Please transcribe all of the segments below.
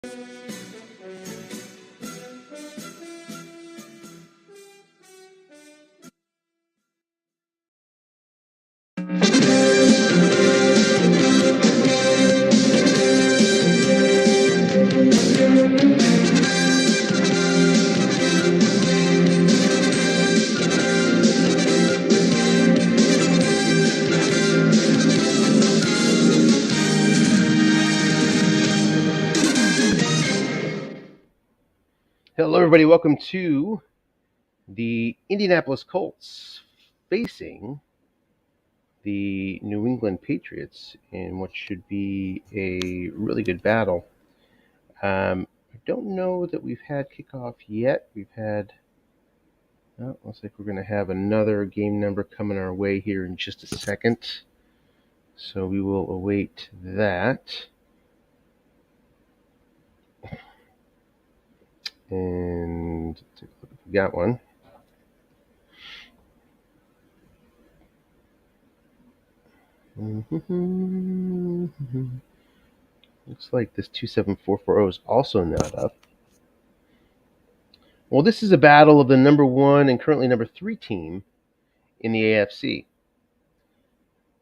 Hello, everybody. Welcome to the Indianapolis Colts facing the New England Patriots in what should be a really good battle. I don't know that we've had kickoff yet. Looks like we're going to have another game number coming our way here in just a second. So we will await that. And take a look if we got one. Looks like this 27440 is also not up. Well, this is a battle of the number 1 and currently number 3 team in the AFC.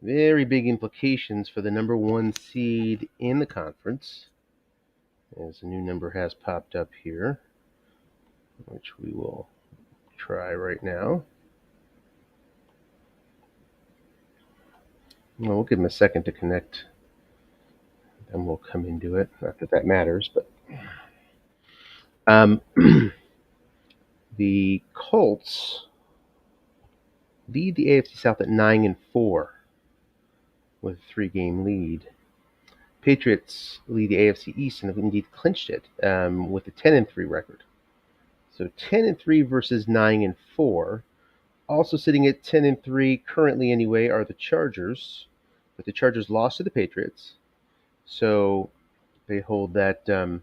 Very big implications for the number 1 seed in the conference, as a new number has popped up here, which we will try right now. Well, we'll give them a second to connect, then we'll come into it. Not that that matters, but the Colts lead the AFC South at 9-4 with a 3-game lead. Patriots lead the AFC East and have indeed clinched it with a 10-3 record. So 10-3 versus 9-4. Also sitting at 10-3 currently anyway are the Chargers, but the Chargers lost to the Patriots, so they hold that. Hold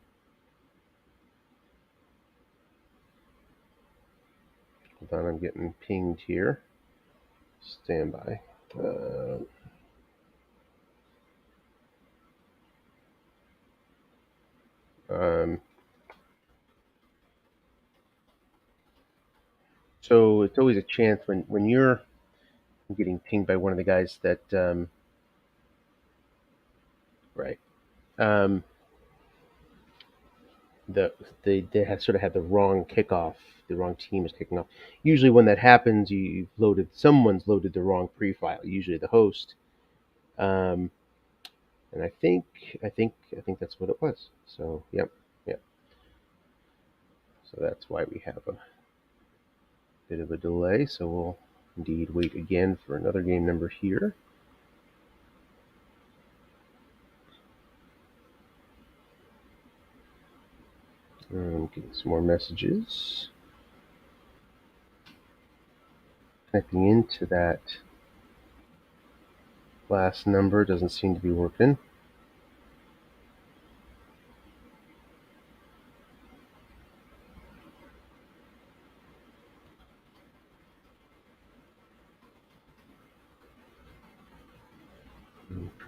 on, I'm getting pinged here. Stand by. So it's always a chance when you're getting pinged by one of the guys that, right. They had sort of had the wrong kickoff. The wrong team is kicking off. Usually, when that happens, someone's loaded the wrong pre-file. Usually, the host. And I think that's what it was. So, yep. So that's why we have a bit of a delay. So we'll indeed wait again for another game number here. Getting some more messages. Connecting into that last number doesn't seem to be working.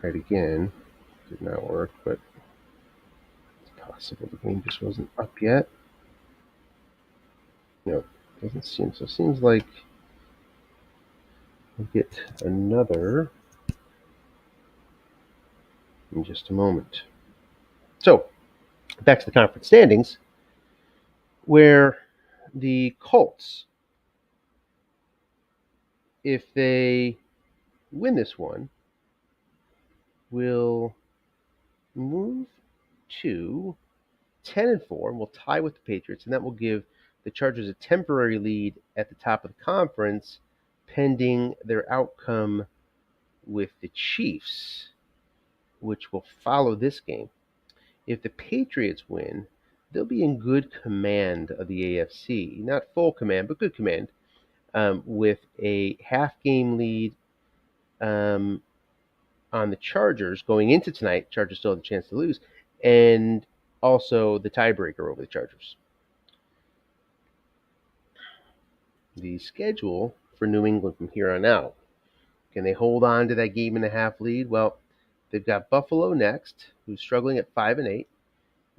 Tried again. Did not work, but it's possible the game just wasn't up yet. No, doesn't seem so. Seems like we'll get another in just a moment. So, back to the conference standings, where the Colts, if they win this one, will move to 10-4, and will tie with the Patriots, and that will give the Chargers a temporary lead at the top of the conference, pending their outcome with the Chiefs, which will follow this game. If the Patriots win, they'll be in good command of the AFC. Not full command, but good command, with a half-game lead on the Chargers going into tonight. Chargers still have a chance to lose, and also the tiebreaker over the Chargers. The schedule for New England from here on out. Can they hold on to that 1.5 game lead? Well, they've got Buffalo next, who's struggling at 5-8.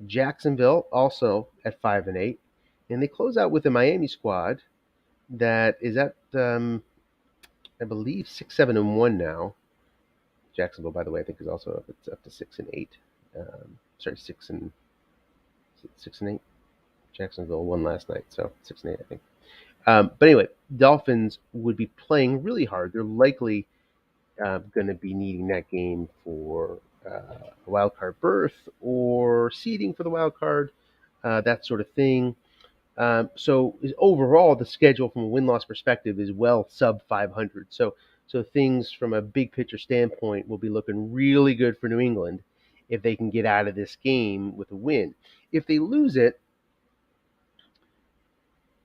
Jacksonville also at 5-8, and they close out with a Miami squad that is at I believe 6-7-1 now. Jacksonville, by the way, I think is also up to 6-8. Sorry, 6-8. Jacksonville won last night, so 6-8, I think. But anyway, Dolphins would be playing really hard. They're likely going to be needing that game for a wild card berth or seeding for the wild card, that sort of thing. So overall, the schedule from a win-loss perspective is well sub 500. So things from a big picture standpoint will be looking really good for New England if they can get out of this game with a win. If they lose it,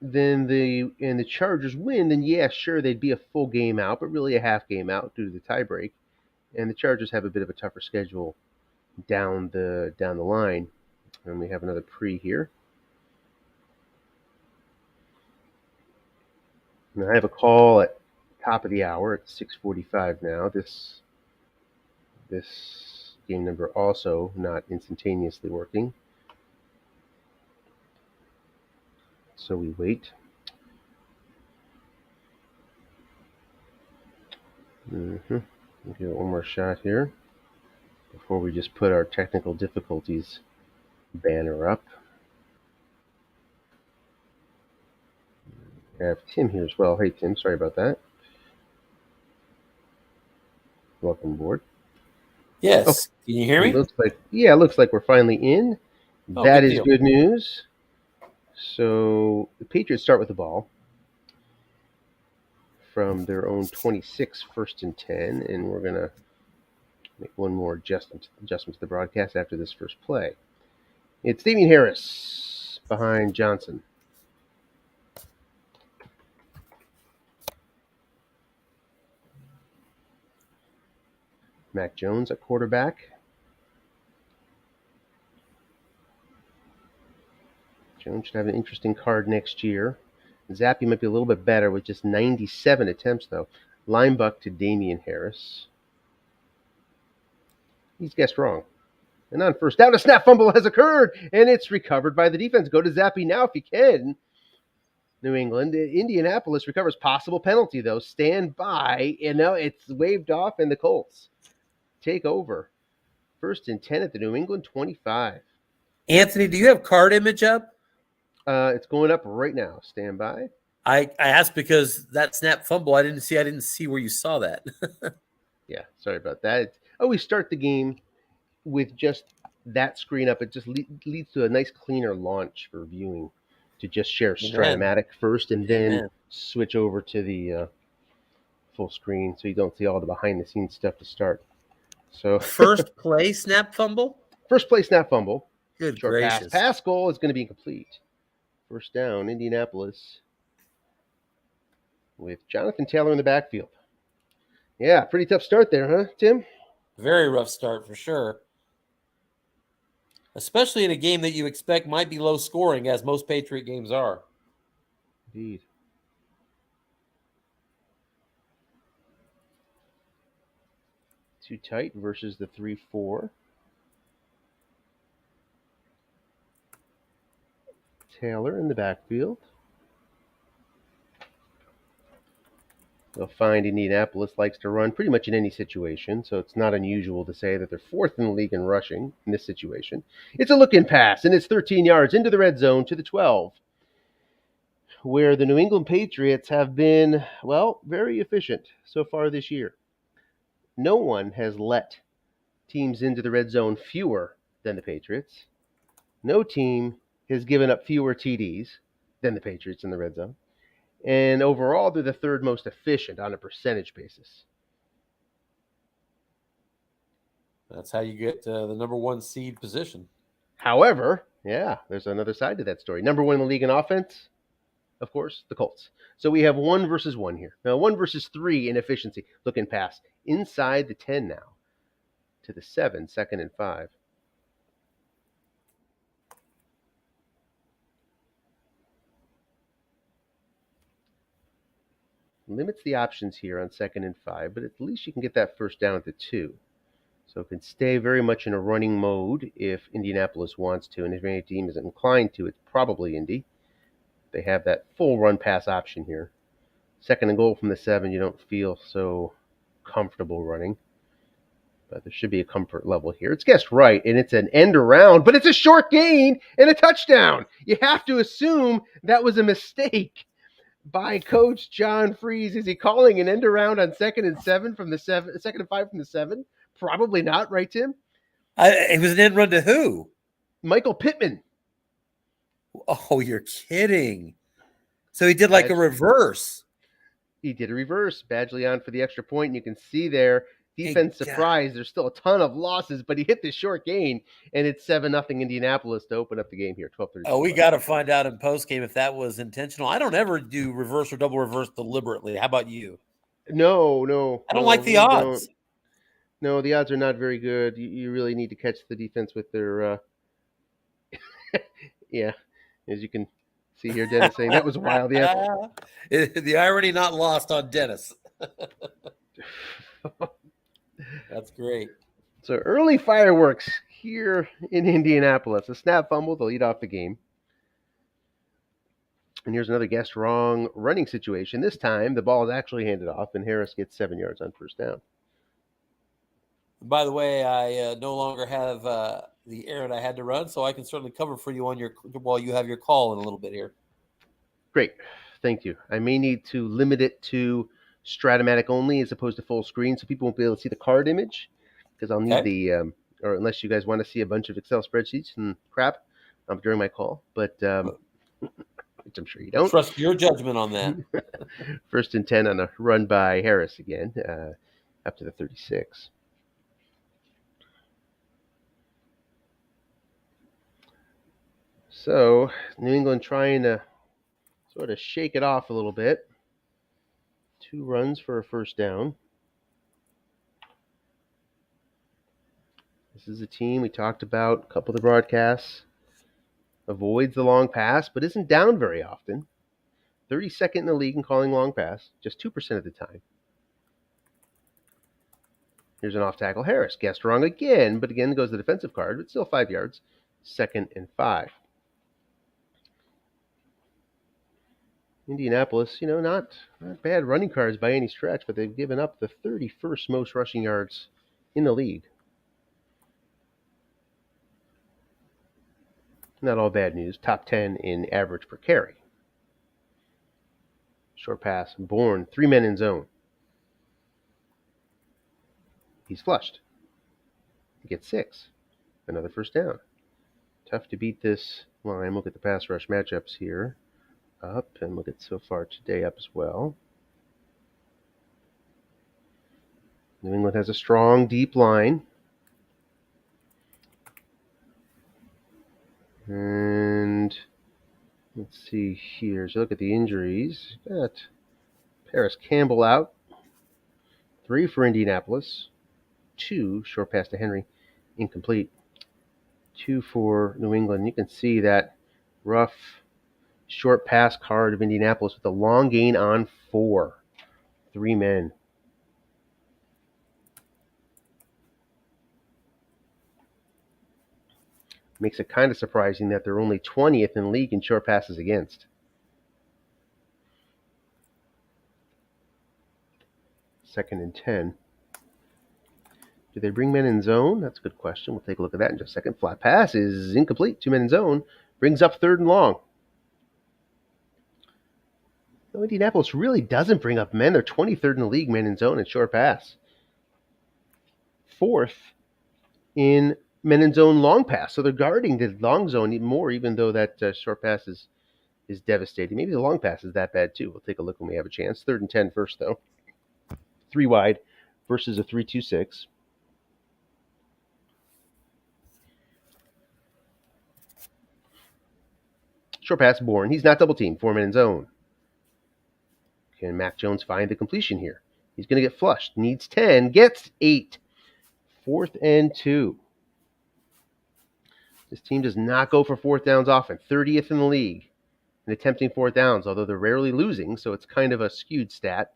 then the Chargers win, then yeah, sure, they'd be a full game out, but really a half game out due to the tiebreak. And the Chargers have a bit of a tougher schedule down the line. And we have another pre here. And I have a call at top of the hour at 6:45 now. This game number also not instantaneously working. So we wait. Give it one more shot here before we just put our technical difficulties banner up. I have Tim here as well. Hey, Tim, sorry about that. Welcome aboard. Yes. Can you hear me? It looks like we're finally in. That good is deal. good news. So the Patriots start with the ball from their own 26, 1st and 10, and we're going to make one more adjustment to the broadcast after this first play. It's Damien Harris behind Johnson. Mac Jones at quarterback. Jones should have an interesting card next year. Zappy might be a little bit better with just 97 attempts, though. Linebuck to Damien Harris. He's guessed wrong. And on first down, a snap fumble has occurred, and it's recovered by the defense. Go to Zappy now if you can. New England. Indianapolis recovers. Possible penalty, though. Stand by. And now it's waved off, and the Colts take over. 1st and 10 at the New England 25. Anthony, do you have card image up? It's going up right now. Stand by. I asked because that snap fumble, I didn't see where you saw that. Yeah, sorry about that. We start the game with just that screen up. It just leads to a nice cleaner launch for viewing, to just share Stratomatic first and then switch over to the full screen so you don't see all the behind the scenes stuff to start. So first play snap fumble? First play snap fumble. Good Short gracious. pass goal is going to be incomplete. First down, Indianapolis, with Jonathan Taylor in the backfield. Yeah, pretty tough start there, huh, Tim? Very rough start for sure. Especially in a game that you expect might be low scoring, as most Patriot games are. Indeed. Too tight versus the 3-4. Taylor in the backfield. You'll find Indianapolis likes to run pretty much in any situation, so it's not unusual to say that they're 4th in the league in rushing in this situation. It's a look-in pass, and it's 13 yards into the red zone to the 12, where the New England Patriots have been, well, very efficient so far this year. No one has let teams into the red zone fewer than the Patriots. No team has given up fewer TDs than the Patriots in the red zone. And overall, they're the 3rd most efficient on a percentage basis. That's how you get the number 1 seed position. However, yeah, there's another side to that story. Number 1 in the league in offense, of course, the Colts. So we have 1 versus 1 here. Now, 1 versus 3 in efficiency. Looking pass inside the 10 now to the 7, 2nd and 5. Limits the options here on 2nd and 5, but at least you can get that first down at the 2. So it can stay very much in a running mode if Indianapolis wants to, and if any team is inclined to, it's probably Indy. They have that full run pass option here. Second and goal from the 7, you don't feel so comfortable running. But there should be a comfort level here. It's guessed right, and it's an end around, but it's a short gain and a touchdown. You have to assume that was a mistake by Coach John Freeze. Is he calling an end around on 2nd and 7 from the 7, 2nd and 5 from the 7? Probably not, right, Tim? It was an end run to who? Michael Pittman. Oh, you're kidding. So he did like a reverse. He did a reverse. Badgley on for the extra point, and you can see there, defense surprised. There's still a ton of losses, but he hit the short gain, and it's 7-0 Indianapolis to open up the game here. 12:30. Oh, we got to find out in postgame if that was intentional. I don't ever do reverse or double reverse deliberately. How about you? No. I don't like the odds. No, the odds are not very good. You really need to catch the defense with their yeah, as you can see here, Dennis saying that was wild. Yeah. The irony not lost on Dennis. That's great. So early fireworks here in Indianapolis. A snap fumble to lead off the game. And here's another guessed wrong running situation. This time the ball is actually handed off, and Harris gets 7 yards on first down. By the way, I no longer have the errand I had to run, so I can certainly cover for you while you have your call in a little bit here. Great. Thank you. I may need to limit it to Stratomatic only as opposed to full screen, so people won't be able to see the card image, because I'll need the, or unless you guys want to see a bunch of Excel spreadsheets and crap during my call, but which I'm sure you don't. Trust your judgment on that. 1st and 10 on a run by Harris again, up to the 36. So New England trying to sort of shake it off a little bit. 2 runs for a first down. This is a team we talked about a couple of the broadcasts. Avoids the long pass, but isn't down very often. 32nd in the league in calling long pass, just 2% of the time. Here's an off tackle. Harris guessed wrong again, but again goes the defensive card, but still 5 yards. 2nd and 5. Indianapolis, not bad running cards by any stretch, but they've given up the 31st most rushing yards in the league. Not all bad news. Top 10 in average per carry. Short pass. Bourne. 3 men in zone. He's flushed. He gets 6. Another first down. Tough to beat this line. Look at the pass rush matchups here. Up, and look at so far today up as well. New England has a strong, deep line. And let's see here. So look at the injuries. Got Paris Campbell out. 3 for Indianapolis. 2 short pass to Henry, incomplete. 2 for New England. You can see that rough short pass card of Indianapolis with a long gain on 4. 3 men. Makes it kind of surprising that they're only 20th in the league in short passes against. 2nd and 10. Do they bring men in zone? That's a good question. We'll take a look at that in just a second. Flat pass is incomplete. 2 men in zone. Brings up 3rd and long. No, Indianapolis really doesn't bring up men. They're 23rd in the league, men in zone and short pass. 4th in men in zone long pass. So they're guarding the long zone even more, even though that short pass is devastating. Maybe the long pass is that bad too. We'll take a look when we have a chance. 3rd and 10 first, though. 3 wide versus a 3-2-6. Short pass, Bourne. He's not double teamed. 4 men in zone. Can Mac Jones find the completion here? He's going to get flushed. Needs 10. Gets 8. 4th and 2. This team does not go for 4th downs often. 30th in the league in attempting 4th downs, although they're rarely losing, so it's kind of a skewed stat.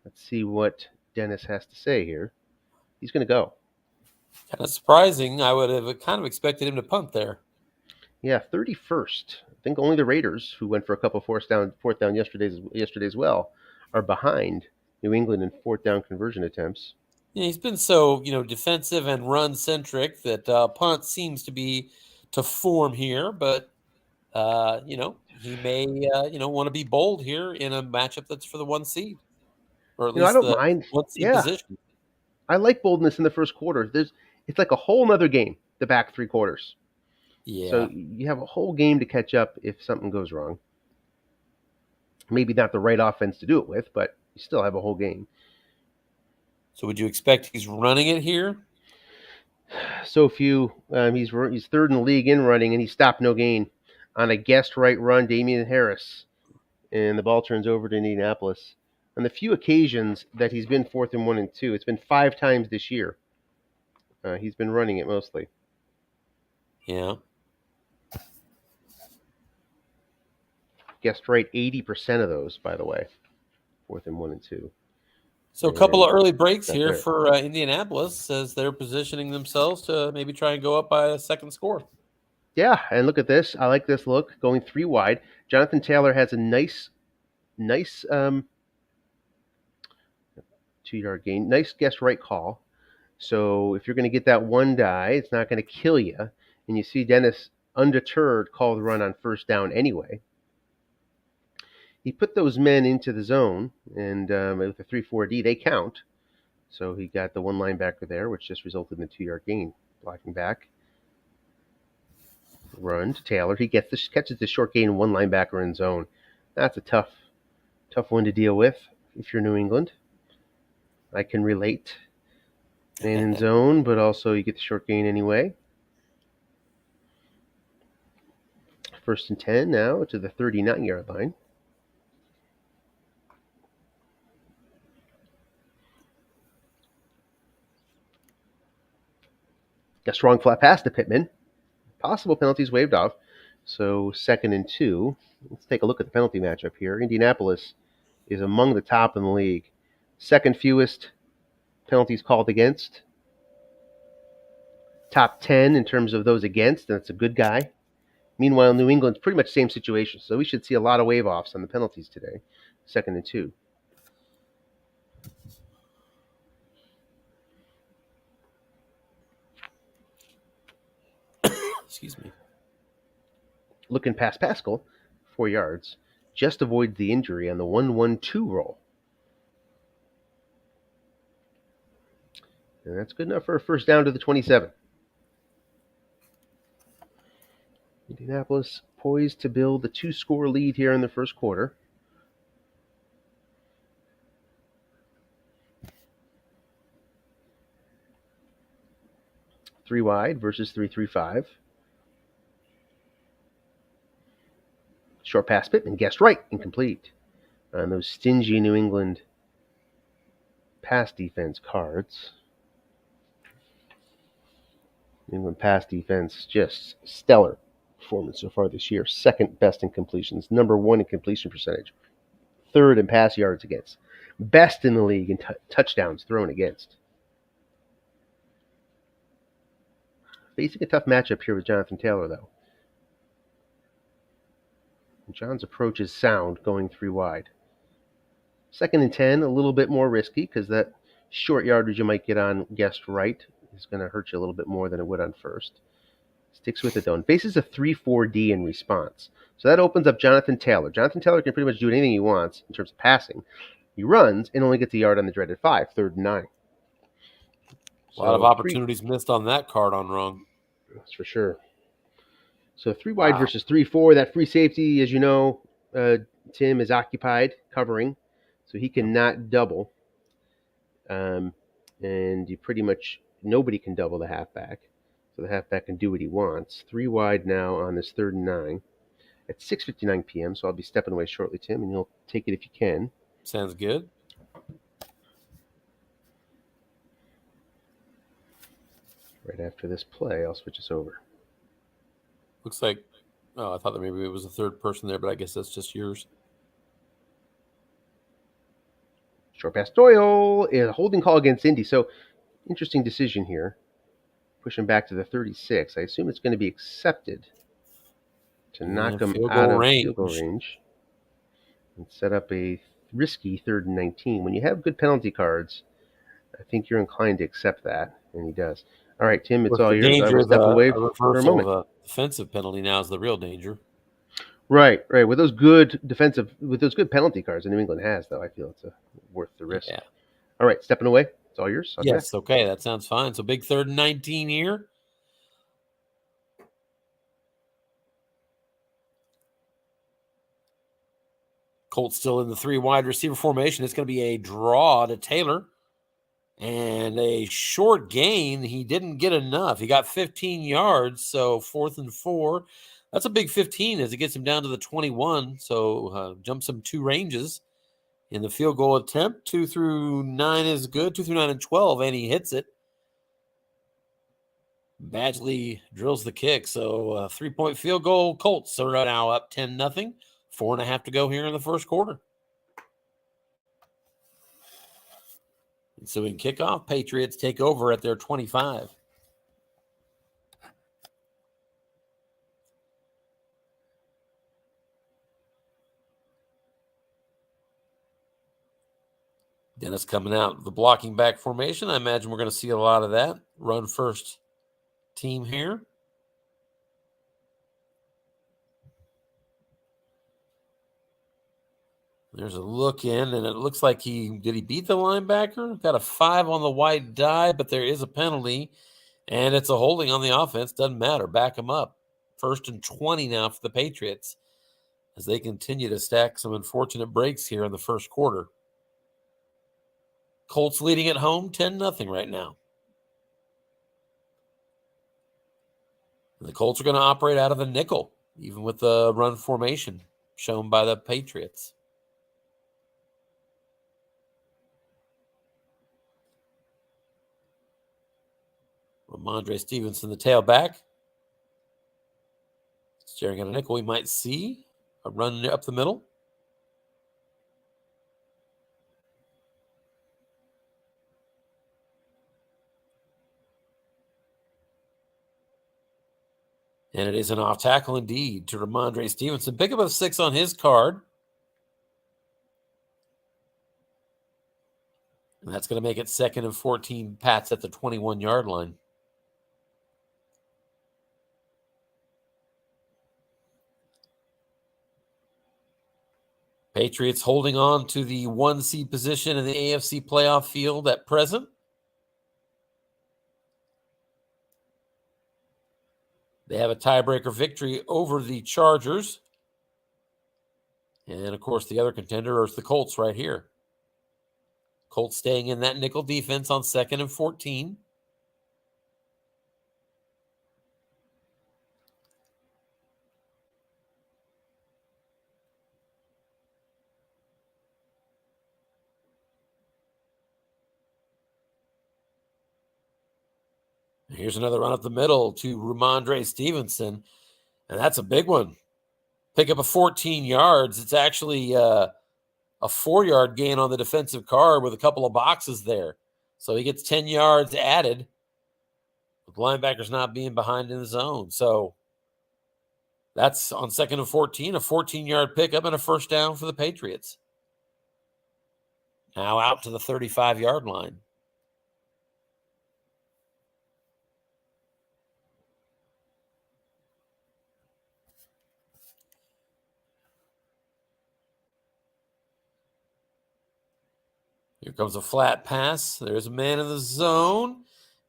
Let's see what Dennis has to say here. He's going to go. Kind of surprising. I would have kind of expected him to punt there. Yeah, 31st. I think only the Raiders, who went for a couple fourth down yesterday as well, are behind New England in fourth down conversion attempts. Yeah, he's been so defensive and run centric that punt seems to be to form here, but he may want to be bold here in a matchup that's for the one seed, or at I least don't the mind. one seed Yeah, position. I like boldness in the first quarter. It's like a whole nother game, the back three quarters. So Yeah. you have a whole game to catch up if something goes wrong. Maybe not the right offense to do it with, but you still have a whole game. So would you expect he's running it here? So few. He's third in the league in running, and he stopped no gain on a guest right run. Damian Harris, and the ball turns over to Indianapolis. On the few occasions that he's been fourth and 1 and 2, it's been 5 times this year. He's been running it mostly. Yeah. Guessed right 80% of those, by the way. Fourth and 1 and 2. So a couple And of early breaks not here there. for Indianapolis as they're positioning themselves to maybe try and go up by a second score. Yeah, and look at this. I like this look. Going 3 wide. Jonathan Taylor has a nice 2 yard gain. Nice guess right call. So if you're going to get that one die, it's not going to kill you. And you see Dennis, undeterred, call the run on first down anyway. He put those men into the zone, and with the 3-4-D, they count. So he got the one linebacker there, which just resulted in a 2 yard gain. Blocking back. Run to Taylor. He catches the short gain, one linebacker in zone. That's a tough one to deal with if you're New England. I can relate. Man in zone, but also you get the short gain anyway. 1st and 10 now to the 39-yard line. A strong flat pass to Pittman. Possible penalties waived off. So 2nd and 2. Let's take a look at the penalty matchup here. Indianapolis is among the top in the league. Second fewest penalties called against. Top 10 in terms of those against, and it's a good guy. Meanwhile, New England's pretty much same situation. So we should see a lot of wave offs on the penalties today. 2nd and 2. Excuse me. Looking past Pascal, 4 yards. Just avoids the injury on the 1-1-2 roll. And that's good enough for a first down to the 27. Indianapolis poised to build a 2-score lead here in the first quarter. Three wide versus 3-3-5. Short pass Pittman, guessed right, incomplete. On those stingy New England pass defense cards. New England pass defense, just stellar performance so far this year. Second best in completions, number 1 in completion percentage, third in pass yards against, best in the league in touchdowns thrown against. Facing a tough matchup here with Jonathan Taylor, though. John's approach is sound, going 3 wide. 2nd and 10, a little bit more risky because that short yardage you might get on guessed right is going to hurt you a little bit more than it would on first. Sticks with it, though, and faces a 3-4-D in response. So that opens up Jonathan Taylor. Jonathan Taylor can pretty much do anything he wants in terms of passing. He runs and only gets a yard on the dreaded 5, 3rd and 9. A lot of So opportunities missed on that card on wrong. That's for sure. So 3 wide Wow. versus 3-4. That free safety, as you know, Tim, is occupied covering, so he cannot double. And you pretty much, nobody can double the halfback. So the halfback can do what he wants. 3 wide now on this 3rd and 9 at 6:59 p.m. So I'll be stepping away shortly, Tim, and you'll take it if you can. Sounds good. Right after this play, I'll switch us over. Looks like, I thought that maybe it was a third person there, but I guess that's just yours. Short pass Doyle, a holding call against Indy. So interesting decision here. pushing back to the 36. I assume it's going to be accepted to knock him Field out goal of range. field goal range and set up a risky 3rd and 19. When you have good penalty cards, I think you're inclined to accept that, and he does. All right, Tim, it's With all the yours. I danger will of step away a for a reversal moment. of a defensive penalty now is the real danger. Right. With those good penalty cards that New England has, though, I feel it's worth the risk. Yeah. All right, stepping away. It's all yours. I'll be back. Yes. Okay. That sounds fine. So big 3rd and 19 here. Colts still in the 3 wide receiver formation. It's going to be a draw to Taylor. And a short gain. He didn't get enough. He got 15 yards. So 4th and 4. That's a big 15 as it gets him down to the 21. So jumps him 2 ranges in the field goal attempt. 2 through 9 is good. 2 through 9 and 12. And he hits it. Badgley drills the kick. So 3-point field goal. Colts are now up 10-0. 4.5 to go here in the first quarter. And so in kickoff, Patriots take over at their 25. Dennis coming out the blocking back formation. I imagine we're going to see a lot of that. Run first team here. There's a look in, and it looks like did he beat the linebacker? Got a 5 on the white die, but there is a penalty, and it's a holding on the offense. Doesn't matter. Back them up. 1st and 20 now for the Patriots as they continue to stack some unfortunate breaks here in the first quarter. Colts leading at home 10-0 right now. And the Colts are going to operate out of the nickel, even with the run formation shown by the Patriots. Ramondre Stevenson, the tailback. Staring at a nickel, we might see a run up the middle. And it is an off tackle indeed to Ramondre Stevenson. Pick up a 6 on his card. And that's going to make it 2nd and 14. Pats at the 21-yard line. Patriots holding on to the 1 seed position in the AFC playoff field at present. They have a tiebreaker victory over the Chargers. And, of course, the other contender is the Colts right here. Colts staying in that nickel defense on 2nd and 14. Here's another run up the middle to Ramondre Stevenson. And that's a big one. Pick up a 14 yards. It's actually a 4-yard gain on the defensive card with a couple of boxes there. So he gets 10 yards added with linebackers not being behind in the zone. So that's on 2nd and 14, a 14-yard pickup and a 1st down for the Patriots. Now out to the 35-yard line. Here comes a flat pass. There's a man in the zone,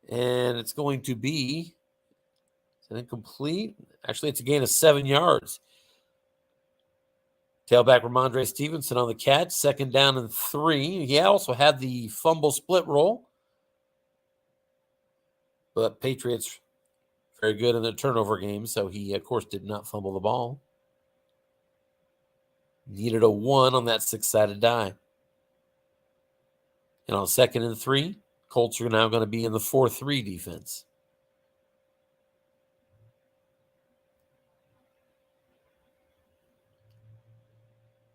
and it's going to be incomplete. Actually, it's a gain of 7 yards. Tailback Ramondre Stevenson on the catch, 2nd down and 3. He also had the fumble split roll, but Patriots very good in the turnover game, so he, of course, did not fumble the ball. Needed a 1 on that 6-sided die. And on 2nd and 3, Colts are now going to be in the 4-3 defense.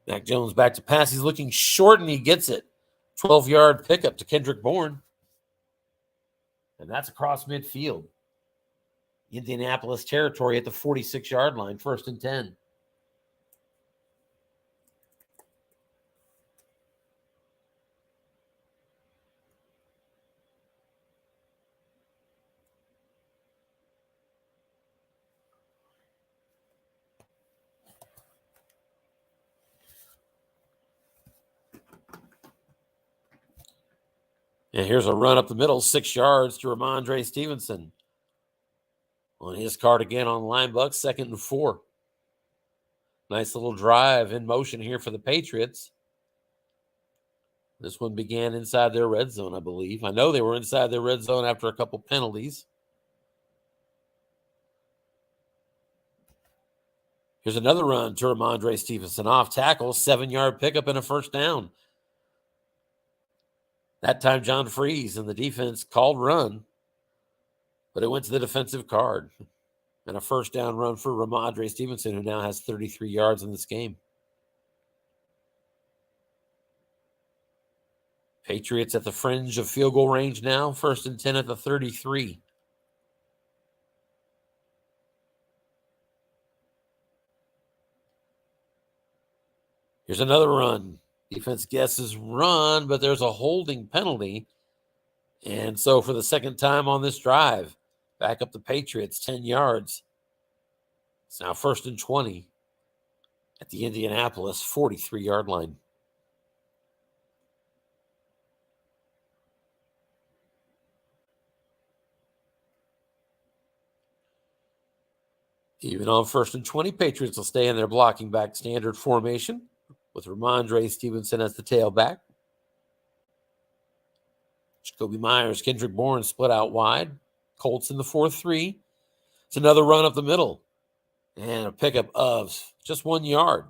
Mac Jones back to pass. He's looking short, and he gets it. 12-yard pickup to Kendrick Bourne. And that's across midfield. Indianapolis territory at the 46-yard line, 1st and 10. And here's a run up the middle, 6 yards to Ramondre Stevenson. On his card again on line buck, 2nd and 4. Nice little drive in motion here for the Patriots. This one began inside their red zone, I believe. I know they were inside their red zone after a couple penalties. Here's another run to Ramondre Stevenson. Off tackle, 7-yard pickup and a 1st down. That time, John Freeze and the defense called run, but it went to the defensive card. And a 1st down run for Ramondre Stevenson, who now has 33 yards in this game. Patriots at the fringe of field goal range now, 1st and 10 at the 33. Here's another run. Defense guesses run, but there's a holding penalty. And so for the 2nd time on this drive, back up the Patriots, 10 yards. It's now 1st and 20 at the Indianapolis 43-yard line. Even on 1st and 20, Patriots will stay in their blocking back standard formation with Ramondre Stevenson as the tailback. Jacoby Myers, Kendrick Bourne split out wide. Colts in the 4-3. It's another run up the middle. And a pickup of just 1 yard.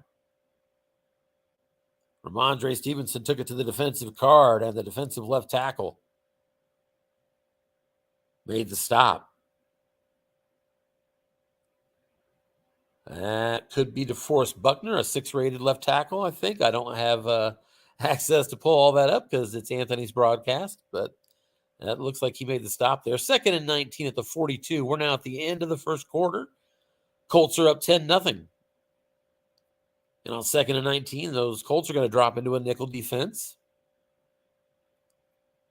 Ramondre Stevenson took it to the defensive card, and the defensive left tackle made the stop. That could be DeForest Buckner, a 6-rated left tackle, I think. I don't have access to pull all that up because it's Anthony's broadcast, but that looks like he made the stop there. 2nd and 19 at the 42. We're now at the end of the 1st quarter. Colts are up 10-0. And on 2nd and 19, those Colts are going to drop into a nickel defense.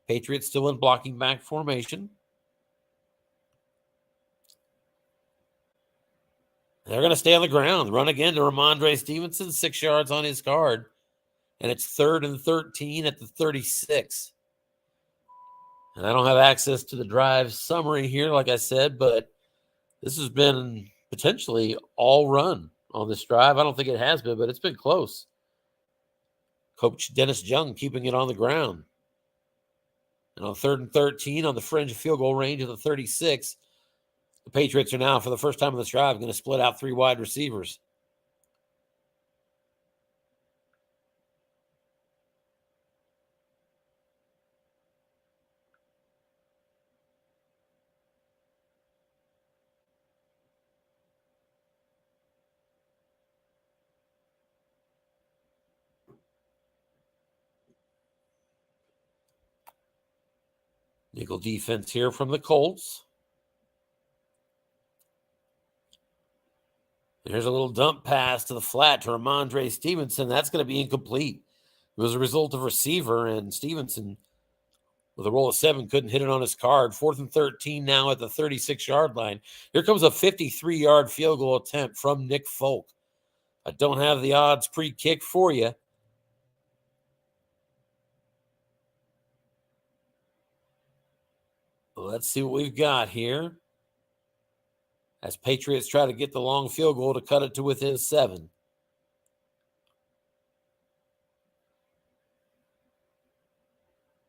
Patriots still in blocking back formation. They're going to stay on the ground. Run again to Ramondre Stevenson, 6 yards on his card. And it's 3rd and 13 at the 36. And I don't have access to the drive summary here, like I said, but this has been potentially all run on this drive. I don't think it has been, but it's been close. Coach Dennis Jung keeping it on the ground. And on 3rd and 13 on the fringe field goal range of the 36, the Patriots are now, for the first time in this drive, going to split out 3 wide receivers. Nickel defense here from the Colts. There's a little dump pass to the flat to Ramondre Stevenson. That's going to be incomplete. It was a result of receiver, and Stevenson, with a roll of 7, couldn't hit it on his card. 4th and 13 now at the 36-yard line. Here comes a 53-yard field goal attempt from Nick Folk. I don't have the odds pre-kick for you. Let's see what we've got here. As Patriots try to get the long field goal to cut it to within 7.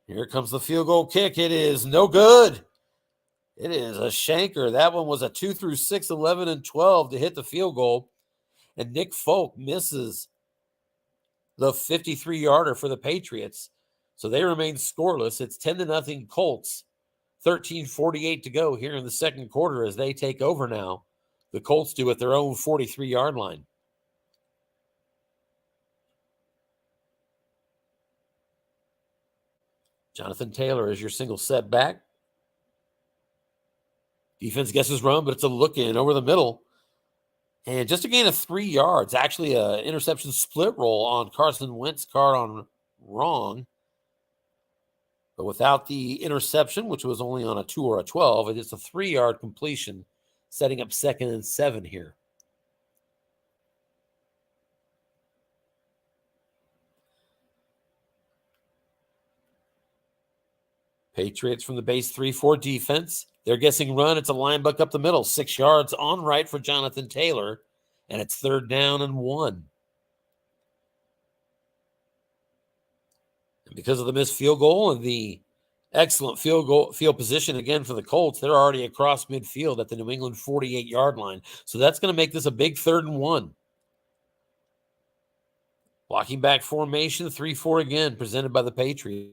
Here comes the field goal kick. It is no good. It is a shanker. That one was a 2 through 6, 11 and 12 to hit the field goal. And Nick Folk misses the 53-yarder for the Patriots. So they remain scoreless. It's 10-0 Colts. 13:48 to go here in the 2nd quarter as they take over now. The Colts do at their own 43-yard line. Jonathan Taylor is your single setback. Defense guesses run, but it's a look in over the middle. And just a gain of 3 yards. Actually, an interception split roll on Carson Wentz's card on wrong. But without the interception, which was only on a 2 or a 12, it is a 3-yard completion, setting up 2nd and 7 here. Patriots from the base 3-4 defense. They're guessing run. It's a line buck up the middle. 6 yards on right for Jonathan Taylor. And it's 3rd down and 1. And because of the missed field goal and the excellent field position again for the Colts, they're already across midfield at the New England 48-yard line. So that's going to make this a big 3rd and 1. Blocking back formation, 3-4 again, presented by the Patriots.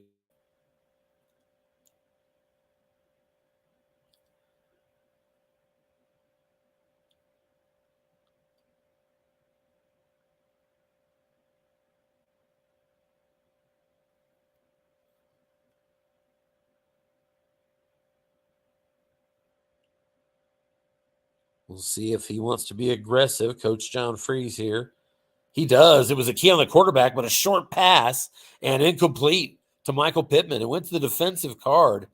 We'll see if he wants to be aggressive. Coach John Freeze here. He does. It was a key on the quarterback, but a short pass and incomplete to Michael Pittman. It went to the defensive card.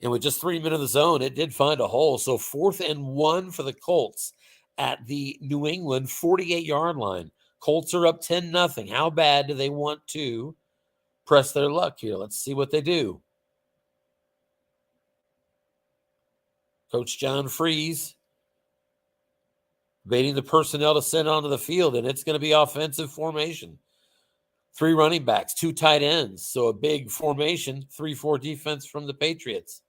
And with just 3 minutes of the zone, it did find a hole. So 4th and 1 for the Colts at the New England 48-yard line. Colts are up 10-0. How bad do they want to press their luck here? Let's see what they do. Coach John Freeze waiting the personnel to send onto the field, and it's going to be offensive formation. 3 running backs, 2 tight ends. So a big formation, 3-4 defense from the Patriots.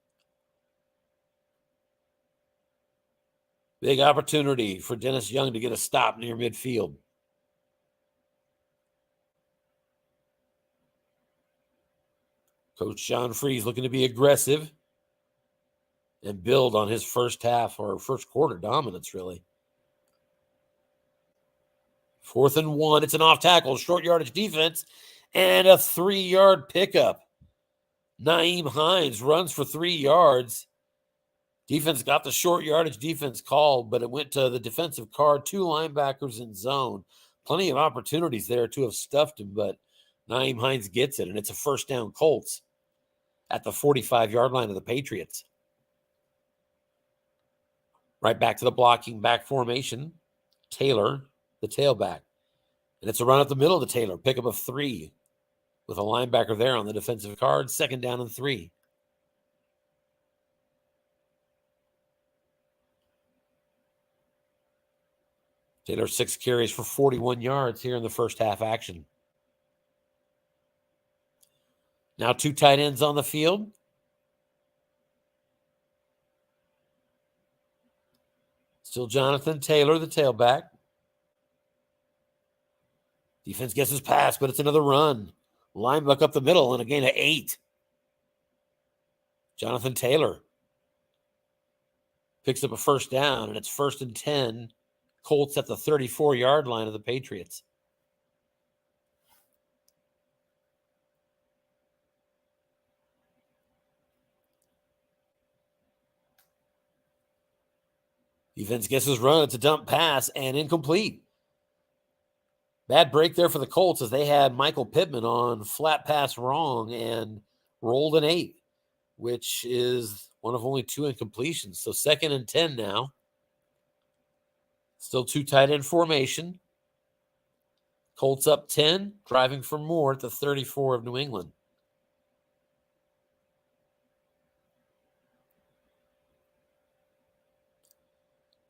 Big opportunity for Dennis Young to get a stop near midfield. Coach John Freeze looking to be aggressive and build on his first half or first quarter dominance, really. 4th and 1. It's an off tackle, short yardage defense, and a 3-yard pickup. Nyheim Hines runs for 3 yards. Defense got the short yardage defense called, but it went to the defensive card. 2 linebackers in zone. Plenty of opportunities there to have stuffed him, but Nyheim Hines gets it, and it's a 1st down Colts at the 45-yard line of the Patriots. Right back to the blocking back formation. Taylor, the tailback. And it's a run up the middle to Taylor. Pickup of 3 with a linebacker there on the defensive card. 2nd down and 3. Taylor 6 carries for 41 yards here in the first half action. Now 2 tight ends on the field. Still Jonathan Taylor, the tailback. Defense guesses pass, but it's another run. Line buck up the middle and a gain of 8. Jonathan Taylor picks up a 1st down, and it's 1st and 10. Colts at the 34-yard line of the Patriots. Defense guesses run. It's a dump pass and incomplete. Bad break there for the Colts as they had Michael Pittman on flat pass wrong and rolled an 8, which is one of only 2 incompletions. So 2nd and 10 now. Still 2 tight end formation. Colts up 10, driving for more at the 34 of New England.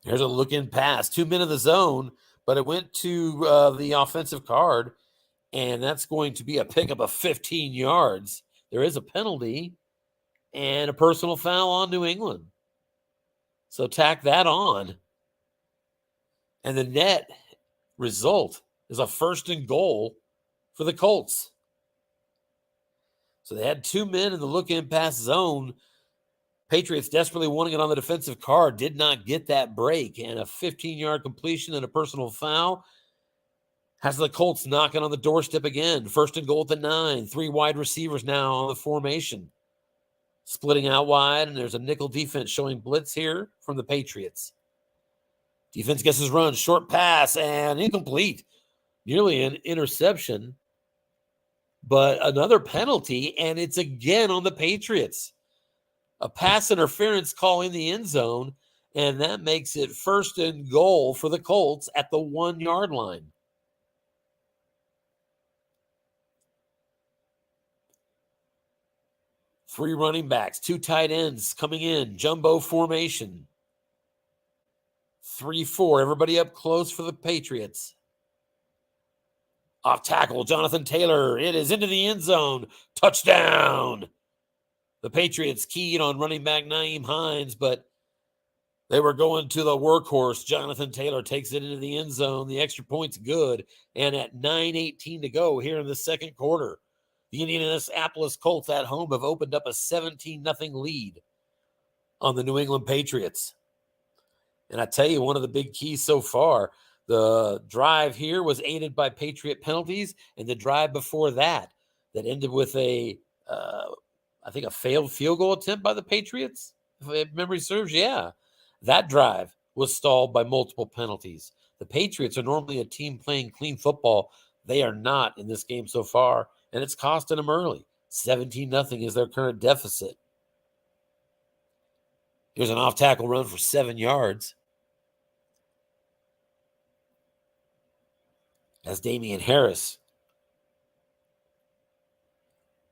Here's a look-in pass. 2 men in the zone, but it went to the offensive card, and that's going to be a pickup of 15 yards. There is a penalty and a personal foul on New England. So tack that on. And the net result is a 1st and goal for the Colts. So they had 2 men in the look-in pass zone. Patriots desperately wanting it on the defensive card, did not get that break. And a 15-yard completion and a personal foul has the Colts knocking on the doorstep again. 1st and goal at the 9. 3 wide receivers now on the formation. splitting out wide, and there's a nickel defense showing blitz here from the Patriots. Defense gets his run, short pass, and incomplete. Nearly an interception, but another penalty, and it's again on the Patriots. A pass interference call in the end zone, and that makes it 1st and goal for the Colts at the 1-yard line. Three running backs, two tight ends coming in, jumbo formation. 3-4, everybody up close for the Patriots. Off tackle, Jonathan Taylor. It is into the end zone. Touchdown. The Patriots keyed on running back Nyheim Hines, but they were going to the workhorse. Jonathan Taylor takes it into the end zone. The extra point's good. And at 9:18 to go here in the second quarter, the Indianapolis Colts at home have opened up a 17-0 lead on the New England Patriots. And I tell you, one of the big keys so far, the drive here was aided by Patriot penalties, and the drive before that ended with I think a failed field goal attempt by the Patriots, if memory serves. Yeah, that drive was stalled by multiple penalties. The Patriots are normally a team playing clean football. They are not in this game so far, and it's costing them early. 17-0 is their current deficit. Here's an off-tackle run for 7 yards. As Damian Harris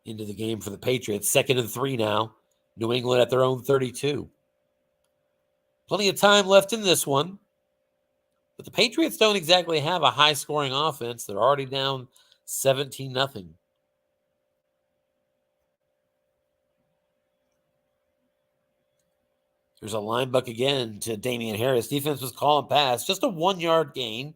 into the game for the Patriots. 2nd and 3 now. New England at their own 32. Plenty of time left in this one. But the Patriots don't exactly have a high-scoring offense. They're already down 17-0. There's a line buck again to Damian Harris. Defense was calling pass. Just a 1-yard gain.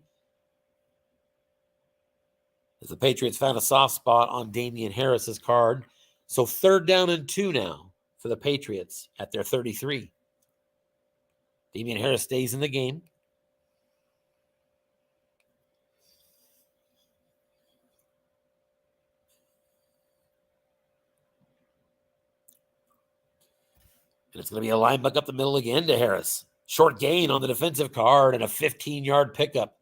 As the Patriots found a soft spot on Damian Harris's card. So 3rd down and 2 now for the Patriots at their 33. Damian Harris stays in the game. And it's going to be a line buck up the middle again to Harris. Short gain on the defensive card and a 15-yard pickup.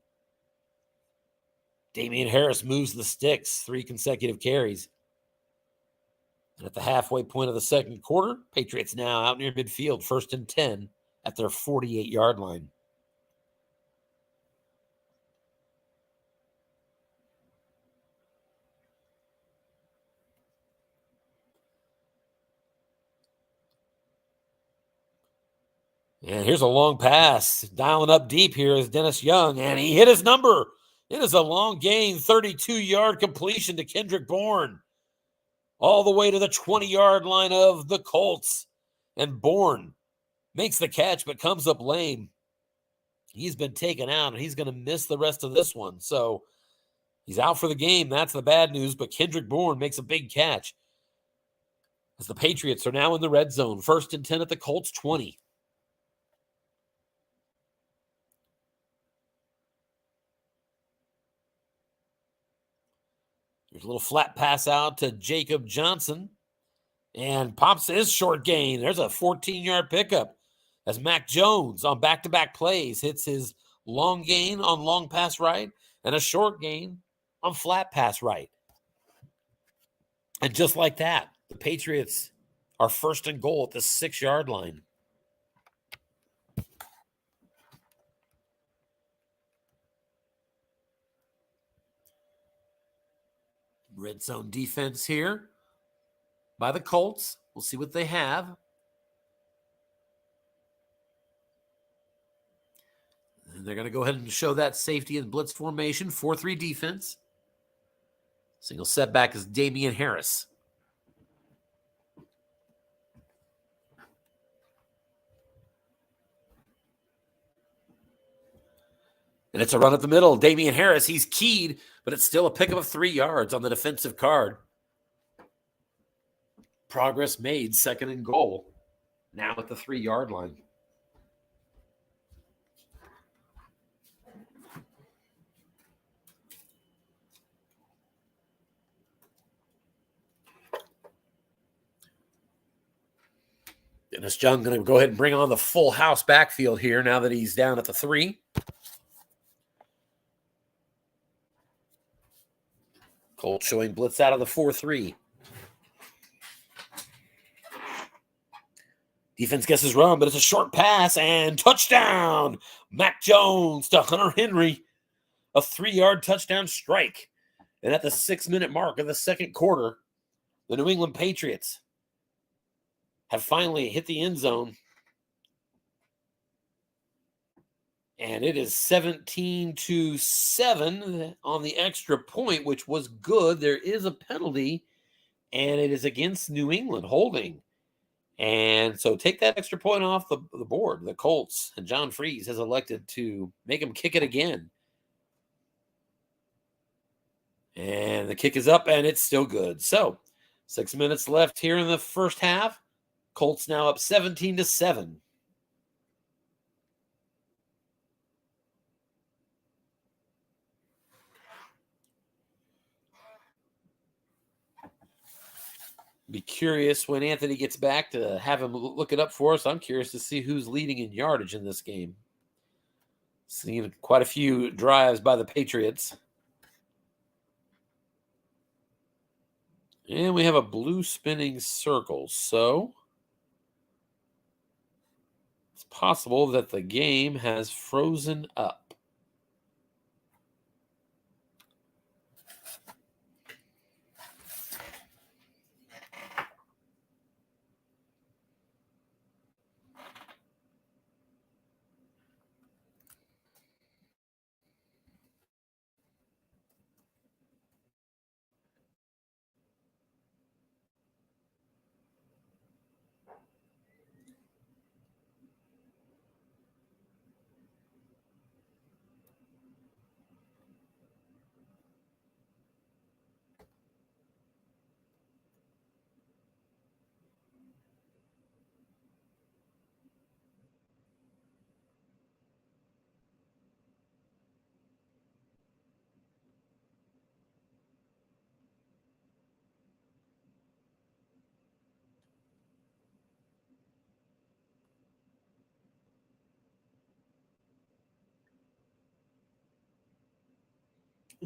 Damian Harris moves the sticks, 3 consecutive carries. And at the halfway point of the second quarter, Patriots now out near midfield, 1st and 10 at their 48-yard line. And here's a long pass. Dialing up deep here is Dennis Young, and he hit his number. It is a long gain, 32-yard completion to Kendrick Bourne. All the way to the 20-yard line of the Colts. And Bourne makes the catch, but comes up lame. He's been taken out, and he's going to miss the rest of this one. So he's out for the game. That's the bad news, but Kendrick Bourne makes a big catch. As the Patriots are now in the red zone. 1st and 10 at the Colts 20. There's a little flat pass out to Jacob Johnson. And pops his short gain. There's a 14-yard pickup. As Mac Jones on back-to-back plays hits his long gain on long pass right and a short gain on flat pass right. And just like that, the Patriots are 1st and goal at the 6-yard line. Red zone defense here by the Colts. We'll see what they have. And they're going to go ahead and show that safety and blitz formation. 4-3 defense. Single setback is Damian Harris. And it's a run up the middle. Damian Harris, he's keyed, but it's still a pickup of 3 yards on the defensive card. Progress made, 2nd and goal. Now at the 3-yard line. Dennis Young going to go ahead and bring on the full house backfield here now that he's down at the 3. Colts showing blitz out of the 4-3. Defense guesses run, but it's a short pass and touchdown. Mac Jones to Hunter Henry. A 3-yard touchdown strike. And at the 6-minute mark of the second quarter, the New England Patriots have finally hit the end zone. And it is 17-7 on the extra point, which was good. There is a penalty, and it is against New England holding. And so take that extra point off the board. The Colts and John Freeze has elected to make him kick it again. And the kick is up, and it's still good. So 6 minutes left here in the first half. Colts now up 17-7. Be curious when Anthony gets back to have him look it up for us. I'm curious to see who's leading in yardage in this game. Seen quite a few drives by the Patriots. And we have a blue spinning circle. So it's possible that the game has frozen up.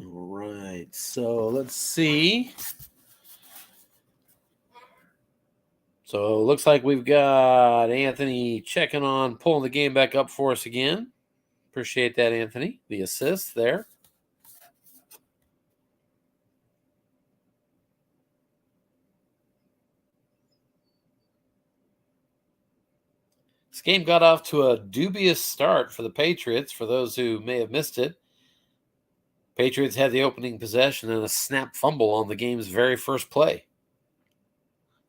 All right, so let's see. So it looks like we've got Anthony checking on pulling the game back up for us again. Appreciate that, Anthony. The assist there. This game got off to a dubious start for the Patriots, for those who may have missed it. Patriots had the opening possession and a snap fumble on the game's very first play.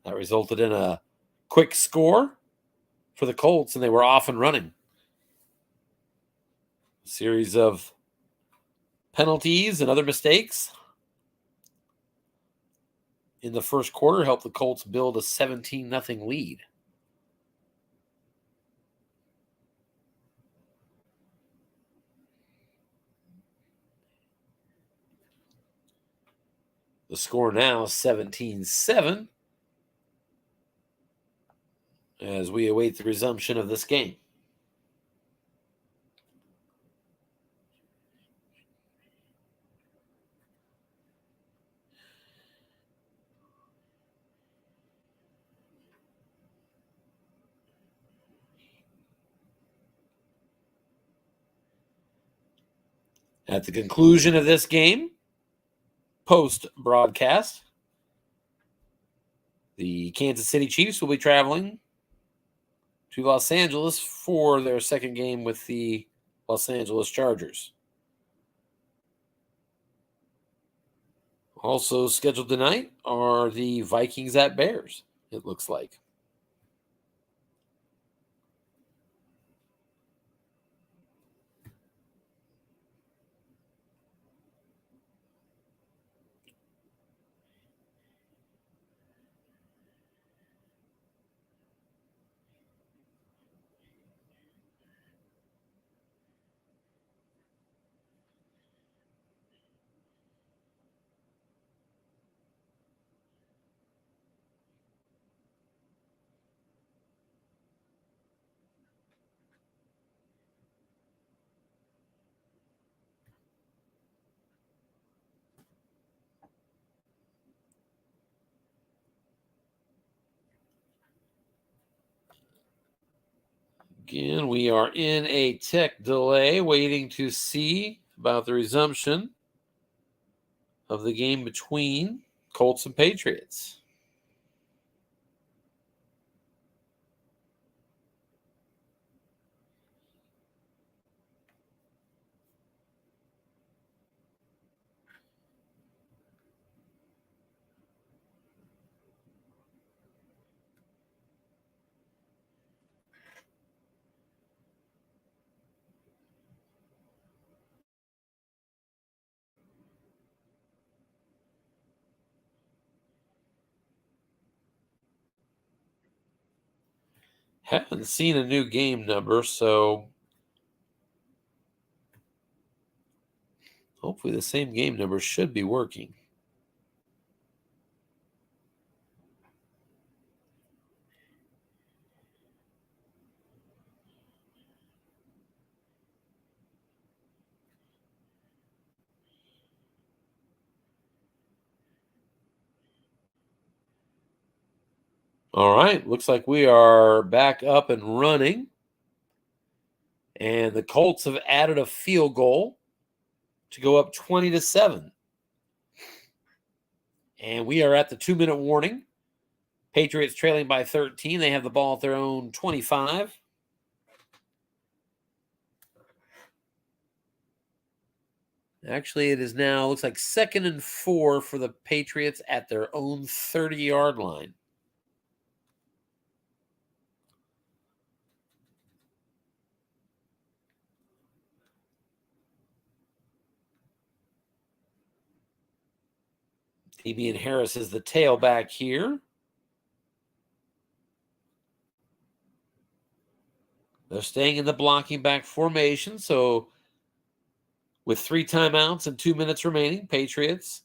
That resulted in a quick score for the Colts, and they were off and running. A series of penalties and other mistakes in the first quarter helped the Colts build a 17-0 lead. The score now 17-7 as we await the resumption of this game. At the conclusion of this game, post-broadcast, the Kansas City Chiefs will be traveling to Los Angeles for their second game with the Los Angeles Chargers. Also scheduled tonight are the Vikings at Bears, it looks like. Again, we are in a tech delay, waiting to see about the resumption of the game between Colts and Patriots. Haven't seen a new game number, so hopefully the same game number should be working. All right, looks like we are back up and running. And the Colts have added a field goal to go up 20-7. And we are at the 2-minute warning. Patriots trailing by 13. They have the ball at their own 25. Actually, it is now, looks like 2nd and 4 for the Patriots at their own 30-yard line. Damian Harris is the tailback here. They're staying in the blocking back formation, so with 3 timeouts and 2 minutes remaining, Patriots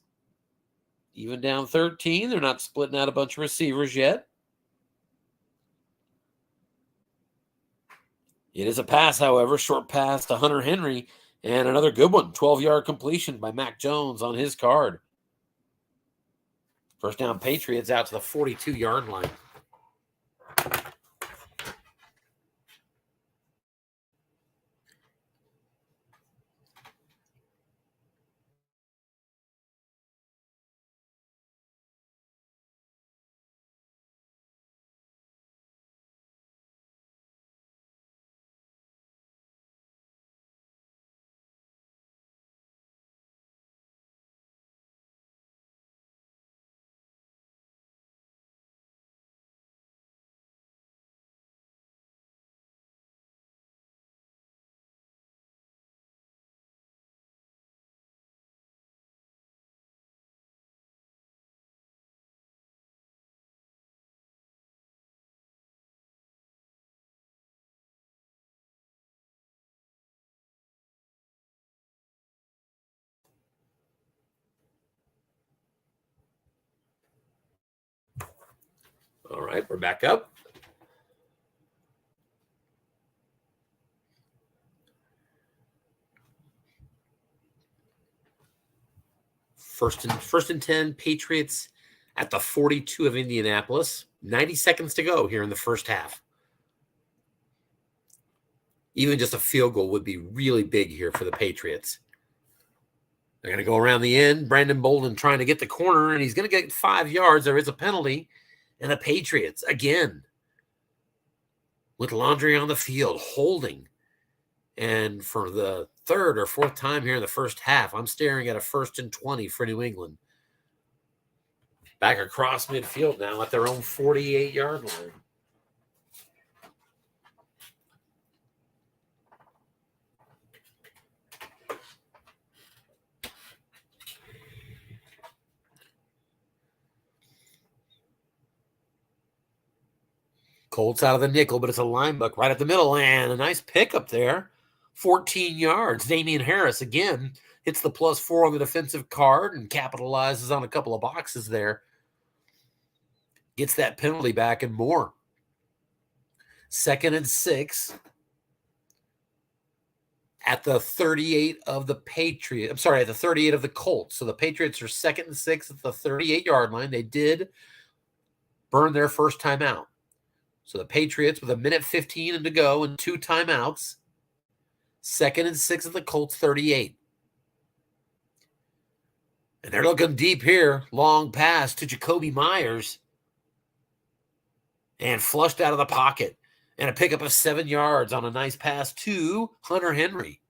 even down 13. They're not splitting out a bunch of receivers yet. It is a pass, however, short pass to Hunter Henry, and another good one, 12-yard completion by Mac Jones on his card. First down, Patriots out to the 42-yard line. All right, we're back up. First and 10, Patriots at the 42 of Indianapolis. 90 seconds to go here in the first half. Even just a field goal would be really big here for the Patriots. They're going to go around the end. Brandon Bolden trying to get the corner, and he's going to get 5 yards. There is a penalty, and the Patriots, again, with Landry on the field, holding. And for the 3rd or 4th time here in the first half, I'm staring at a 1st and 20 for New England. Back across midfield now at their own 48-yard line. Colts out of the nickel, but it's a linebacker right at the middle, and a nice pickup there. 14 yards. Damian Harris, again, hits the +4 on the defensive card and capitalizes on a couple of boxes there. Gets that penalty back and more. 2nd and 6 at the 38 of the Patriots. I'm sorry, at the 38 of the Colts. So the Patriots are 2nd and 6 at the 38-yard line. They did burn their first time out. So the Patriots with 1:15 to go and 2 timeouts. 2nd and 6 at the Colts 38. And they're looking deep here. Long pass to Jacoby Myers. And flushed out of the pocket. And a pickup of 7 yards on a nice pass to Hunter Henry,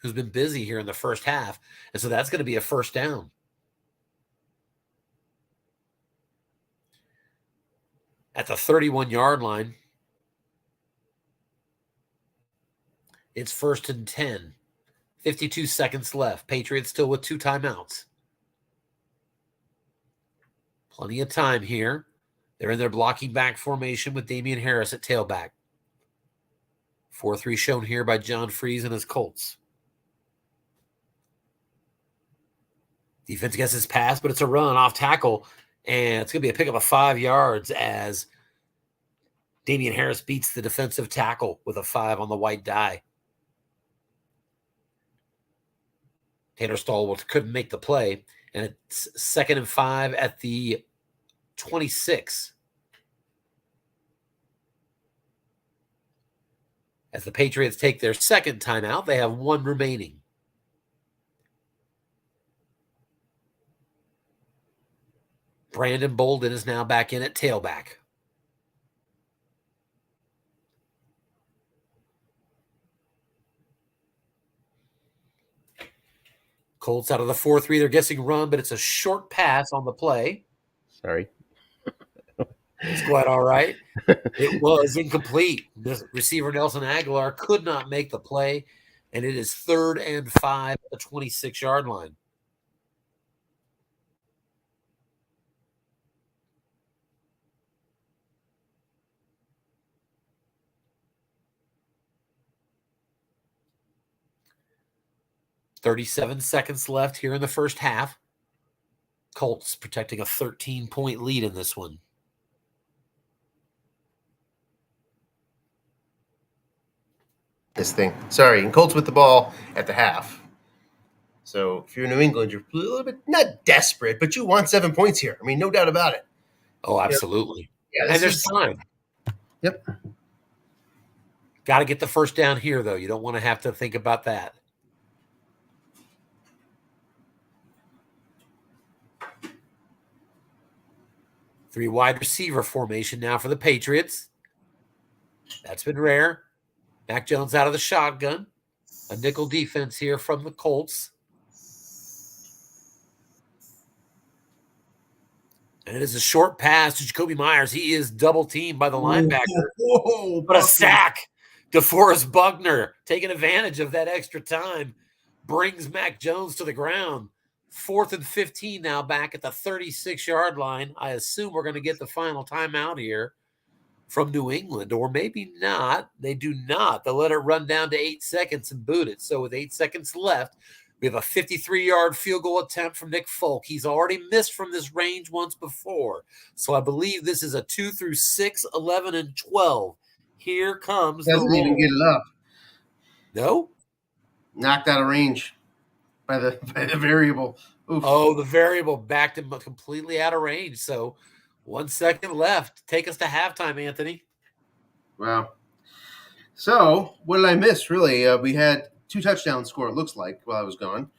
who's been busy here in the first half. And so that's going to be a first down. At the 31-yard line, it's 1st and 10. 52 seconds left. Patriots still with 2 timeouts. Plenty of time here. They're in their blocking back formation with Damian Harris at tailback. 4-3 shown here by John Freeze and his Colts. Defense gets his pass, but it's a run off tackle, and it's going to be a pickup of 5 yards as Damian Harris beats the defensive tackle with a 5 on the white die. Tanner Stallworth couldn't make the play, and it's 2nd and 5 at the 26. As the Patriots take their second timeout, they have 1 remaining. Brandon Bolden is now back in at tailback. Colts out of the 4-3. They're guessing run, but it's a short pass on the play. Sorry. It's quite all right. It was incomplete. The receiver Nelson Aguilar could not make the play, and it is 3rd and 5 at the 26-yard line. .37 seconds left here in the first half. Colts protecting a 13-point lead in this one. This thing. Sorry, and Colts with the ball at the half. So if you're New England, you're a little bit not desperate, but you want 7 points here. I mean, no doubt about it. Oh, absolutely. Yeah, and there's time. Yep. Got to get the first down here, though. You don't want to have to think about that. Three wide receiver formation now for the Patriots. That's been rare. Mac Jones out of the shotgun. A nickel defense here from the Colts. And it is a short pass to Jacoby Myers. He is double teamed by the linebacker. Whoa, but a sack. DeForest Buckner taking advantage of that extra time. Brings Mac Jones to the ground. 4th and 15 now back at the 36-yard line. I assume we're going to get the final timeout here from New England, or maybe not. They do not. They'll let it run down to 8 seconds and boot it. So with 8 seconds left, we have a 53-yard field goal attempt from Nick Folk. He's already missed from this range once before. So I believe this is a 2 through 6, 11, and 12. Here comes the roll. Doesn't even get it up. No? Knocked out of range by the variable. Oof. Oh, the variable backed him completely out of range. So 1 second left. Take us to halftime, Anthony. Wow. So what did I miss, really? We had 2 touchdowns score, it looks like, while I was gone.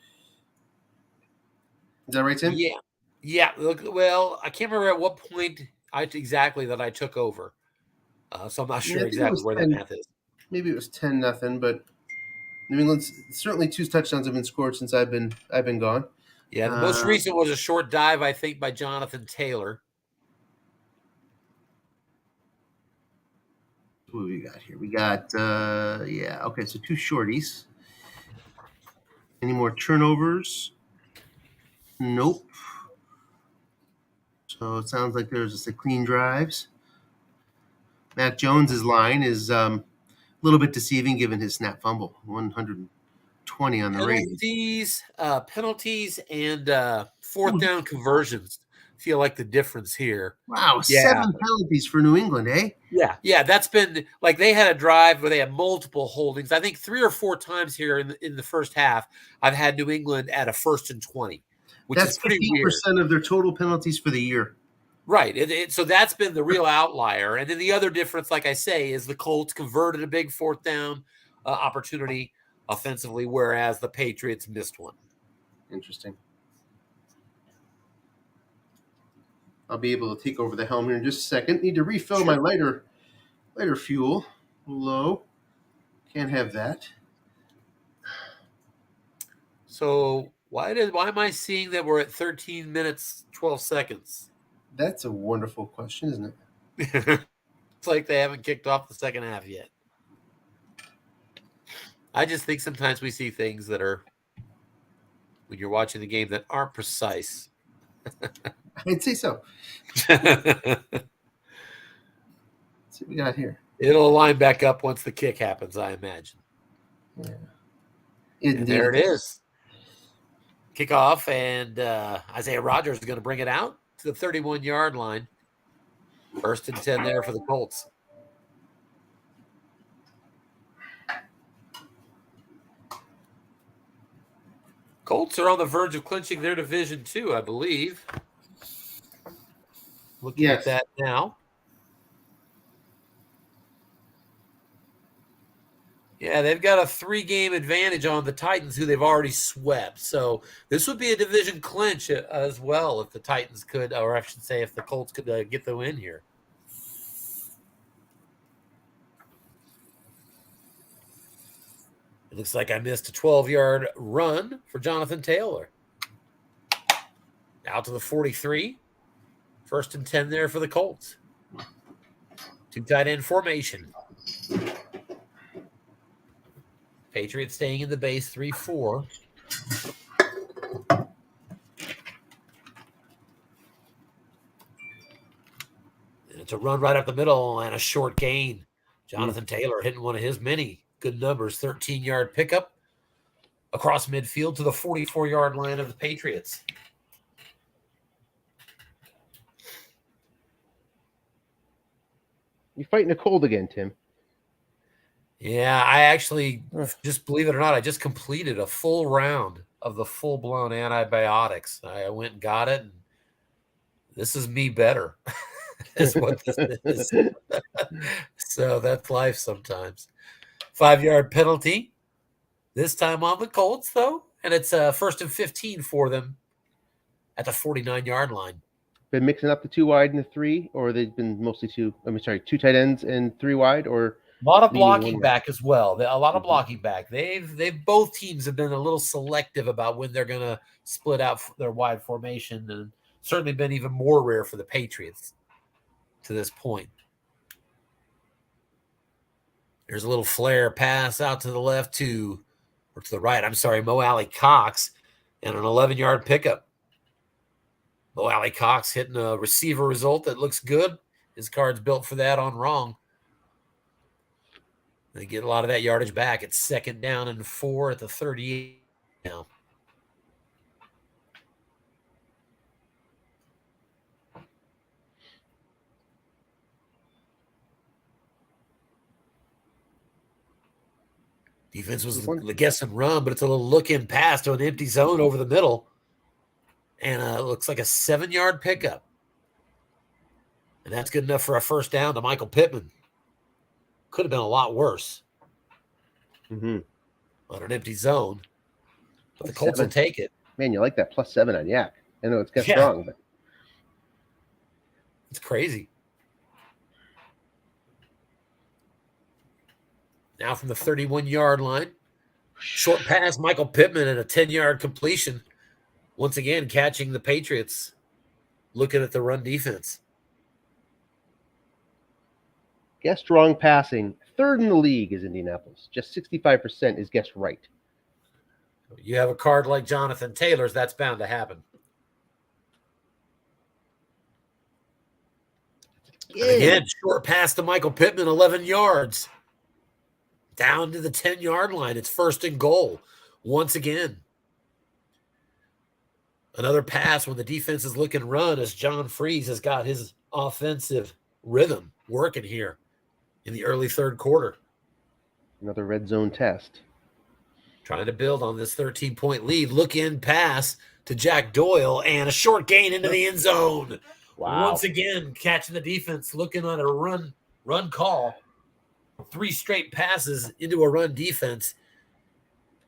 Is that right, Tim? Yeah. Yeah. Look, well, I can't remember at what point exactly that I took over. So I'm not sure exactly where that math is. Maybe it was 10-0, but New England's certainly 2 touchdowns have been scored since I've been gone. Yeah, the most recent was a short dive, I think, by Jonathan Taylor. What do we got here? We got okay, so 2 shorties. Any more turnovers? Nope. So it sounds like there's just clean drives. Mac Jones's line is a little bit deceiving given his snap fumble, 120 on the penalties, penalties, and 4th down conversions feel like the difference here. Wow, 7 penalties for New England, eh? Yeah, that's been like they had a drive where they had multiple holdings. I think 3 or 4 times here in the first half, I've had New England at a 1st and 20, which that's is pretty 15% weird. of their total penalties for the year. Right. So that's been the real outlier. And then the other difference, like I say, is the Colts converted a big fourth down opportunity offensively, whereas the Patriots missed one. Interesting. I'll be able to take over the helm here in just a second. Need to refill my lighter fuel. Low. Can't have that. So why am I seeing that we're at 13 minutes, 12 seconds? That's a wonderful question, isn't it? It's like they haven't kicked off the second half yet. I just think sometimes we see things that are, when you're watching the game, that aren't precise. I'd say so. Let's see what we got here. It'll line back up once the kick happens, I imagine. Yeah. And there it is. Kickoff, and Isaiah Rodgers is going to bring it out to the 31-yard line. 1st and 10 there for the Colts. Colts are on the verge of clinching their division too, I believe. Looking at that now. Yeah, they've got a 3-game advantage on the Titans, who they've already swept. So this would be a division clinch as well if the Titans could, or I should say if the Colts could get the win here. It looks like I missed a 12-yard run for Jonathan Taylor. Out to the 43. 1st and 10 there for the Colts. 2 tight end formation. Patriots staying in the base 3-4. And it's a run right up the middle and a short gain. Jonathan Taylor hitting one of his many good numbers. 13-yard pickup across midfield to the 44-yard line of the Patriots. You're fighting a cold again, Tim. Yeah, I actually, just believe it or not, I just completed a full round of the full-blown antibiotics. I went and got it, and this is me better, is what this is. So that's life sometimes. 5-yard penalty, this time on the Colts, though, and it's 1st and 15 for them at the 49-yard line. Been mixing up the 2 wide and the 3, or they've been mostly 2 tight ends and 3 wide, or a lot of blocking back as well. A lot of blocking back. They've both teams have been a little selective about when they're going to split out their wide formation, and certainly been even more rare for the Patriots to this point. There's a little flare pass out to the left or to the right. I'm sorry, Mo Alley-Cox, and an 11-yard pickup. Mo Alley-Cox hitting a receiver result that looks good. His card's built for that on wrong. They get a lot of that yardage back. It's 2nd down and 4 at the 38 now. Defense was the guess and run, but it's a little look-in pass to an empty zone over the middle. And it looks like a 7-yard pickup. And that's good enough for a 1st down to Michael Pittman. Could have been a lot worse on an empty zone. But the Colts will take it. Man, you like that +7 on Yak. I know it's strong, but it's crazy. Now from the 31-yard line. Short pass, Michael Pittman, and a 10-yard completion. Once again, catching the Patriots looking at the run defense. Guessed wrong passing. 3rd in the league is Indianapolis. Just 65% is guessed right. You have a card like Jonathan Taylor's, that's bound to happen. Again, short pass to Michael Pittman, 11 yards. Down to the 10-yard line. It's 1st and goal. Once again. Another pass when the defense is looking run as John Freeze has got his offensive rhythm working here in the early 3rd quarter. Another red zone test. Trying to build on this 13-point lead. Look in pass to Jack Doyle and a short gain into the end zone. Wow. Once again, catching the defense, looking on a run call, 3 straight passes into a run defense,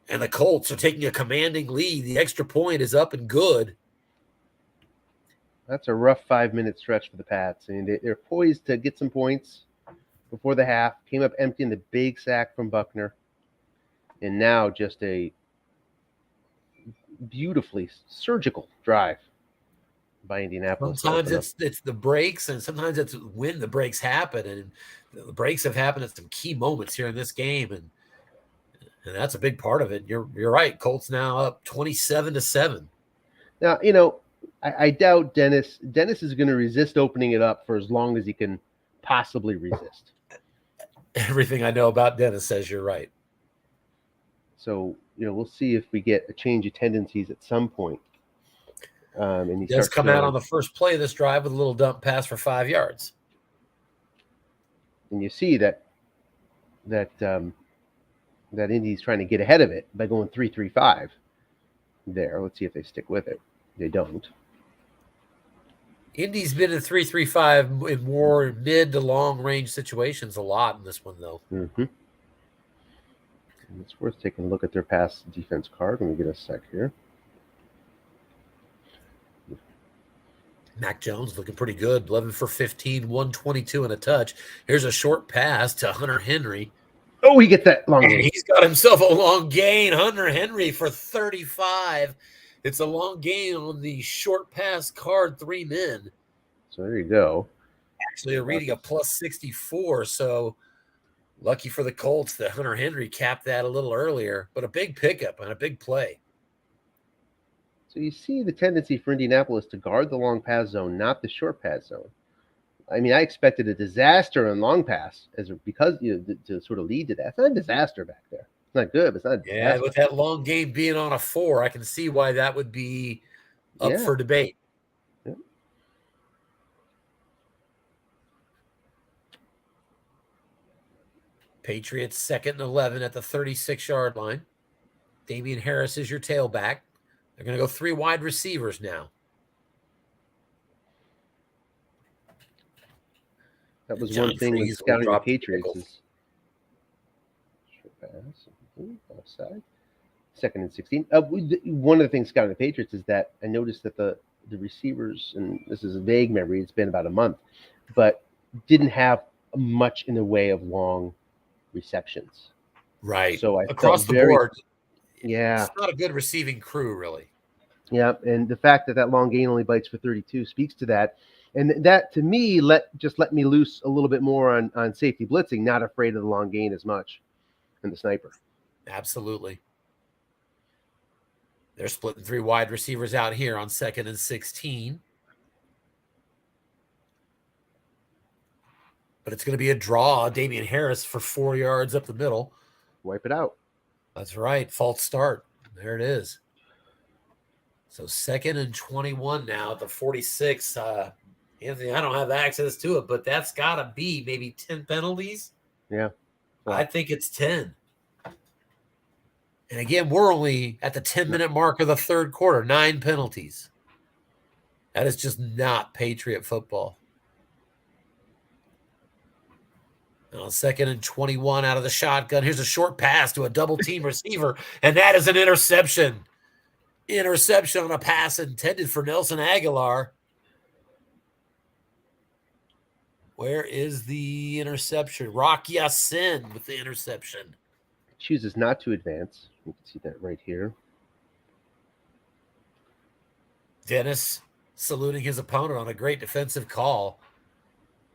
and the Colts are taking a commanding lead. The extra point is up and good. That's a rough 5-minute stretch for the Pats. I mean, they're poised to get some points before the half. Came up empty in the big sack from Buckner. And now just a beautifully surgical drive by Indianapolis. Sometimes it's the breaks, and sometimes it's when the breaks happen. And the breaks have happened at some key moments here in this game, and that's a big part of it. You're right. Colts now up 27-7. Now, I doubt Dennis is going to resist opening it up for as long as he can possibly resist. Everything I know about Dennis says you're right. So, we'll see if we get a change of tendencies at some point. And he does come out on the first play of this drive with a little dump pass for 5 yards. And you see that Indy's trying to get ahead of it by going 3-3-5 there. Let's see if they stick with it. They don't. Indy's been in 3-3-5 in more mid to long range situations a lot in this one, though. Mm-hmm. And it's worth taking a look at their pass defense card when we get a sec here. Mac Jones looking pretty good. 11 for 15, 122 and a touch. Here's a short pass to Hunter Henry. Oh, he gets that long gain. He's got himself a long gain. Hunter Henry for 35. It's a long gain on the short pass card, 3 men. So there you go. Actually, a reading of plus 64. So lucky for the Colts that Hunter Henry capped that a little earlier, but a big pickup and a big play. So you see the tendency for Indianapolis to guard the long pass zone, not the short pass zone. I mean, I expected a disaster on long pass because to sort of lead to that. It's not a disaster back there. It's not good, but it's not a disaster. Yeah, with that long game being on a 4, I can see why that would be up for debate. Yeah. Patriots 2nd and 11 at the 36-yard line. Damian Harris is your tailback. They're going to go 3 wide receivers now. That was one thing with scouting the Patriots is short pass, offside. 2nd and 16. One of the things scouting the Patriots is that I noticed that the receivers, and this is a vague memory, it's been about a month, but didn't have much in the way of long receptions. Right. So I across the board, yeah, it's not a good receiving crew, really. Yeah, and the fact that long gain only bites for 32 speaks to that. And that, to me, let me loose a little bit more on safety blitzing, not afraid of the long gain as much, and the sniper. Absolutely. They're splitting 3 wide receivers out here on 2nd and 16. But it's going to be a draw. Damian Harris for 4 yards up the middle. Wipe it out. That's right. False start. There it is. So 2nd and 21 now at the 46. Anthony, I don't have access to it, but that's got to be maybe 10 penalties. Yeah. Well, I think it's 10. And again, we're only at the 10-minute mark of the 3rd quarter. 9 penalties. That is just not Patriot football. Now, 2nd and 21 out of the shotgun. Here's a short pass to a double-team receiver, and that is an interception. Interception on a pass intended for Nelson Aguilar. Where is the interception? Rock Ya-Sin with the interception. Chooses not to advance. You can see that right here. Dennis saluting his opponent on a great defensive call.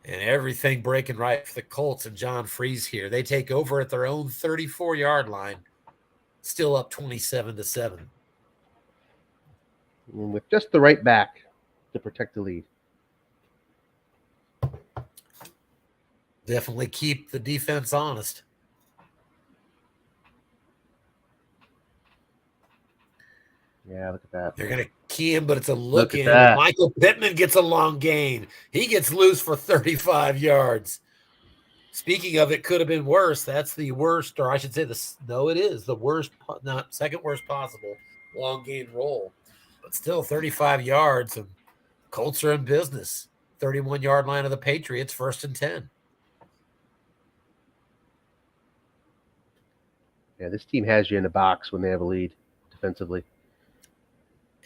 And everything breaking right for the Colts and John Freeze here. They take over at their own 34-yard line. Still up 27-7. And with just the right back to protect the lead. Definitely keep the defense honest. Yeah, look at that. They're going to key him, but it's a look in. That. Michael Pittman gets a long gain. He gets loose for 35 yards. Speaking of, it could have been worse. That's the worst, or I should say it is the worst, not second worst possible long gain roll. But still 35 yards. And Colts are in business. 31-yard line of the Patriots, 1st and 10. Yeah, this team has you in a box when they have a lead defensively.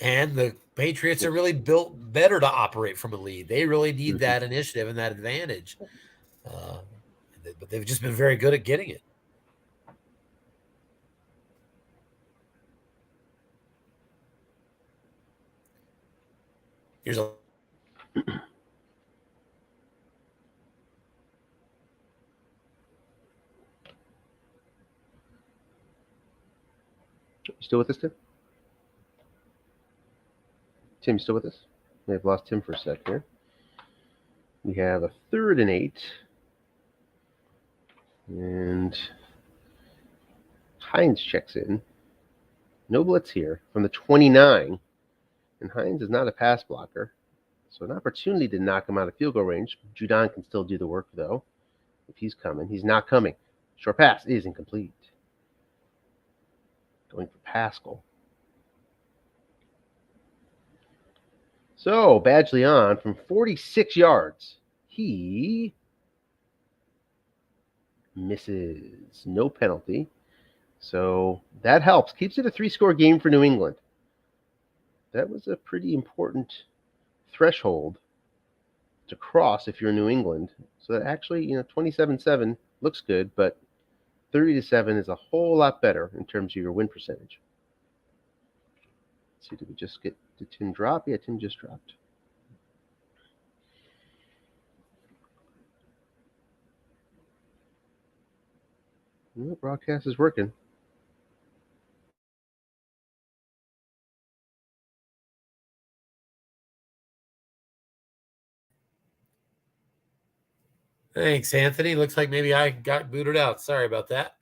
And the Patriots are really built better to operate from a lead. They really need that initiative and that advantage. But they've just been very good at getting it. Here's a You still with us, Tim? Tim, you still with us? May have lost Tim for a sec here. We have a 3rd and 8. And Hines checks in. No blitz here from the 29. And Hines is not a pass blocker. So an opportunity to knock him out of field goal range. Judon can still do the work, though, if he's coming. He's not coming. Short pass is incomplete. Going for Pascal. So Badgley on from 46 yards. He misses. No penalty. So that helps. Keeps it a 3-score game for New England. That was a pretty important threshold to cross if you're New England. So that actually, 27-7 looks good, but 30-7 is a whole lot better in terms of your win percentage. Let's see, did Tim drop? Yeah, Tim just dropped. The broadcast is working. Thanks, Anthony. Looks like maybe I got booted out. Sorry about that.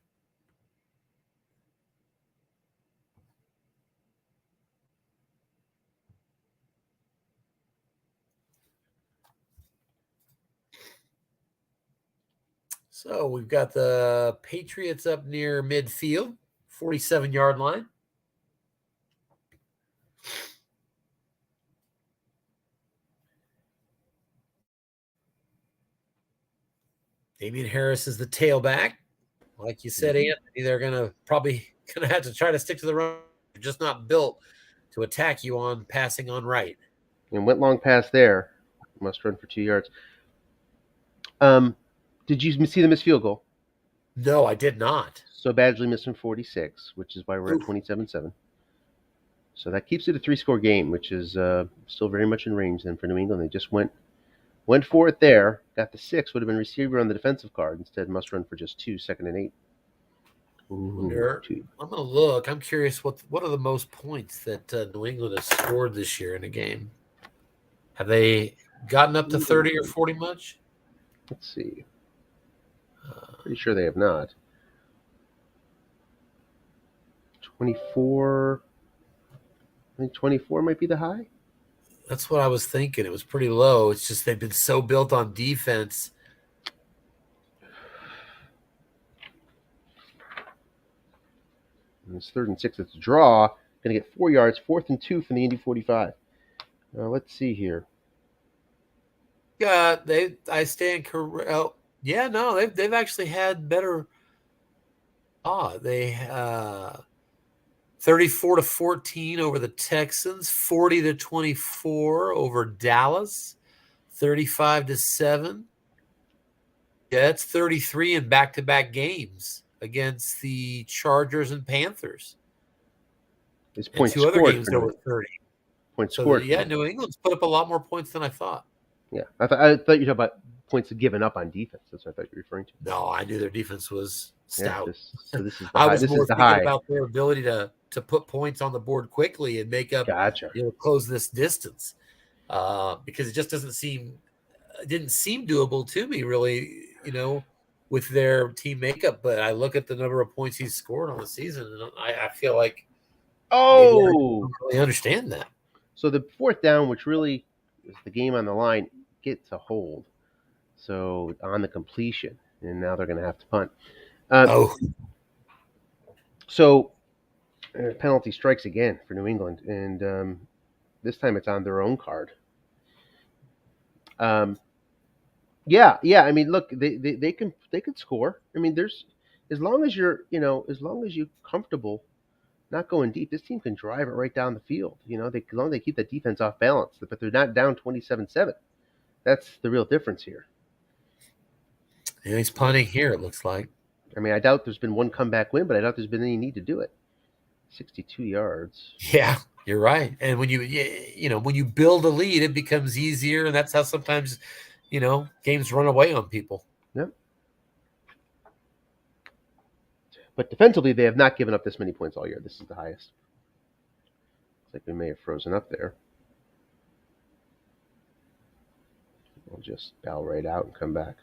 So we've got the Patriots up near midfield, 47-yard line. Damian Harris is the tailback. Like you said, Anthony, they're probably gonna have to try to stick to the run. They're just not built to attack you on passing on right. And went long pass there. Must run for 2 yards. Did you see the missed field goal? No, I did not. So Badgley missed from 46, which is why we're at 27-7. So that keeps it a 3-score game, which is still very much in range then for New England. They just went for it there. Got the 6, would have been receiver on the defensive card. Instead, must run for just 2, 2nd and 8. I'm going to look. I'm curious what are the most points that New England has scored this year in a game? Have they gotten up to 30 or 40 much? Let's see. Pretty sure they have not. 24. I think 24 might be the high. That's what I was thinking. It was pretty low. It's just they've been so built on defense. And it's 3rd and 6. It's a draw. Going to get 4 yards. 4th and 2 from the Indy 45. Let's see here. I stand correct. Oh, yeah, no, they've actually had better. They 34-14 over the Texans, 40-24 over Dallas, 35-7. Yeah, it's 33 in back-to-back games against the Chargers and Panthers. It's points and 2 scored other games over 30. Points so scored. New England's put up a lot more points than I thought. Yeah, I thought you were talking about points given up on defense. That's what I thought you were referring to. No, I knew their defense was stout. Yeah, this is the I high. was This more is the thinking high. about their ability to put points on the board quickly and make up, Gotcha. Close this distance, because it just didn't seem doable to me, really, with their team makeup. But I look at the number of points he's scored on the season, and I feel like maybe I don't really understand that. So the 4th down, which really is the game on the line, gets a hold. So on the completion, and now they're going to have to punt. So penalty strikes again for New England, and this time it's on their own card. Yeah, yeah. I mean, look, they can score. I mean, there's as long as you're as long as you're comfortable not going deep, this team can drive it right down the field. As long as they keep the defense off balance, but they're not down 27-7. That's the real difference here. And he's punting here, it looks like. I mean, I doubt there's been one comeback win, but I doubt there's been any need to do it. 62 yards. Yeah, you're right. And when when you build a lead, it becomes easier, and that's how sometimes games run away on people. Yep. But defensively, they have not given up this many points all year. This is the highest. Looks like we may have frozen up there. We'll just bow right out and come back.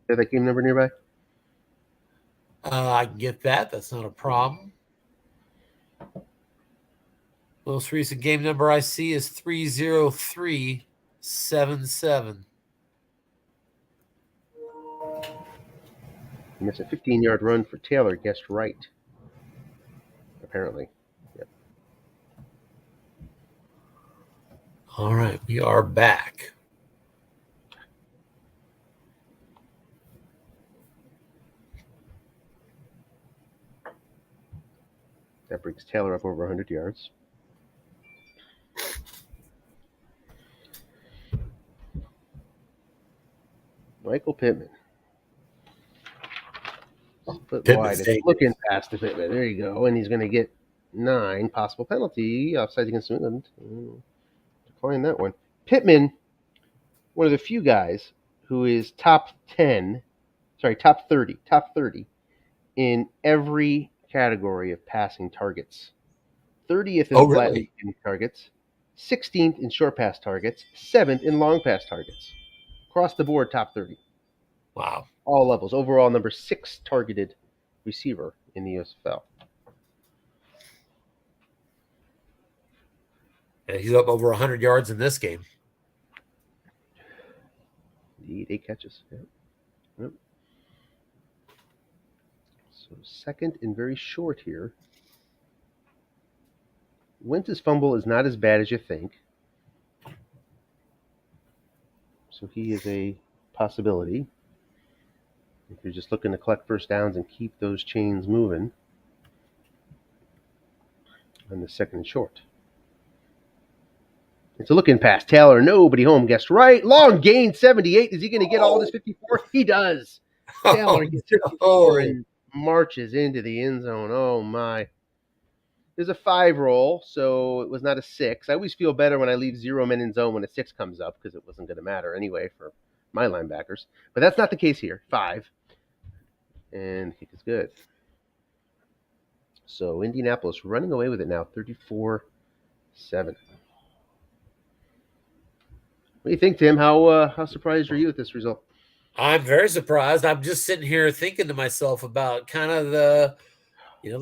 Have that game number nearby? I can get that. That's not a problem. Most recent game number I see is 30377. And that's a 15-yard run for Taylor. Guessed right. Apparently. Yep. All right, we are back. That brings Taylor up over 100 yards. Michael Pittman. Split wide. It's looking past the Pittman. There you go. And he's going to get 9. Possible penalty. Offsides against New England. Decline that one. Pittman, one of the few guys who is top 30 in every category of passing targets. 30th in flat league targets, 16th in short pass targets, 7th in long pass targets. Across the board, top 30. Wow. All levels. Overall, number 6 targeted receiver in the USFFL. And he's up over 100 yards in this game. Indeed, 8 catches. Yep. So second and very short here. Wentz's fumble is not as bad as you think. So he is a possibility. If you're just looking to collect first downs and keep those chains moving on the second and short. It's a looking pass. Taylor, nobody home. Guessed right. Long gain, 78. Is he going to get all this 54? He does. Taylor gets 54 and marches into the end zone. Oh, my. There's a 5 roll, so it was not a 6. I always feel better when I leave 0 men in zone when a 6 comes up because it wasn't going to matter anyway for my linebackers. But that's not the case here. 5. And kick is good. So Indianapolis running away with it now, 34-7. What do you think, Tim? How surprised are you at this result? I'm very surprised. I'm just sitting here thinking to myself about kind of the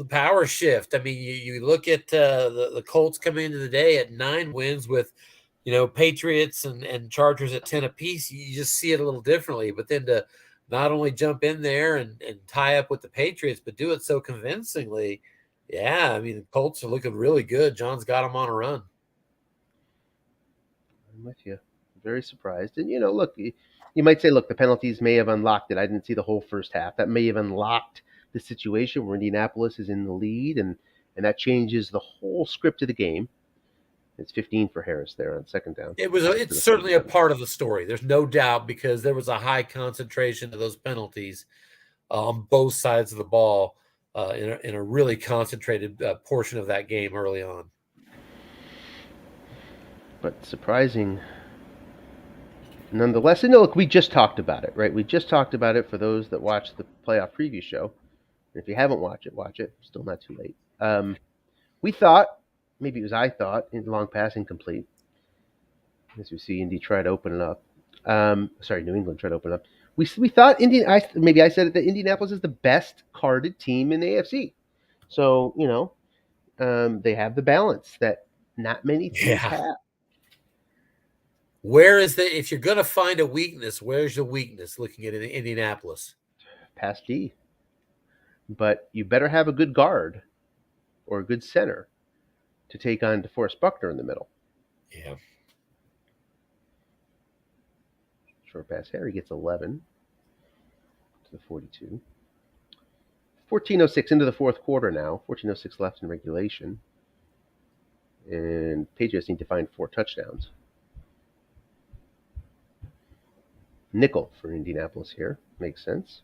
power shift. I mean, you look at the Colts coming into the day at 9 wins with, Patriots and Chargers at 10 apiece. You just see it a little differently. But then to not only jump in there and tie up with the Patriots, but do it so convincingly. Yeah, I mean, the Colts are looking really good. John's got them on a run. I'm with you. Very surprised. And, look, you might say, look, the penalties may have unlocked it. I didn't see the whole first half. That may have unlocked the situation where Indianapolis is in the lead, and that changes the whole script of the game. It's 15 for Harris there on second down. It's certainly a part of the story. There's no doubt, because there was a high concentration of those penalties on both sides of the ball in a really concentrated portion of that game early on. But surprising nonetheless. And look, we just talked about it, right? We just talked about it for those that watched the playoff preview show. And if you haven't watched it, watch it. Still not too late. We thought, maybe it was I thought, in long pass incomplete. As we see Indy try to open it up. New England tried to open it up. We thought maybe I said it, that Indianapolis is the best carded team in the AFC. So, they have the balance that not many teams have. Where is if you're going to find a weakness, where's the weakness looking at Indianapolis? Pass D. but you better have a good guard or a good center to take on DeForest Buckner in the middle. Yeah. Short pass. Harry gets 11 to the 42. 14:06 into the fourth quarter now. 14:06 left in regulation. And Patriots need to find 4 touchdowns. Nickel for Indianapolis here. Makes sense.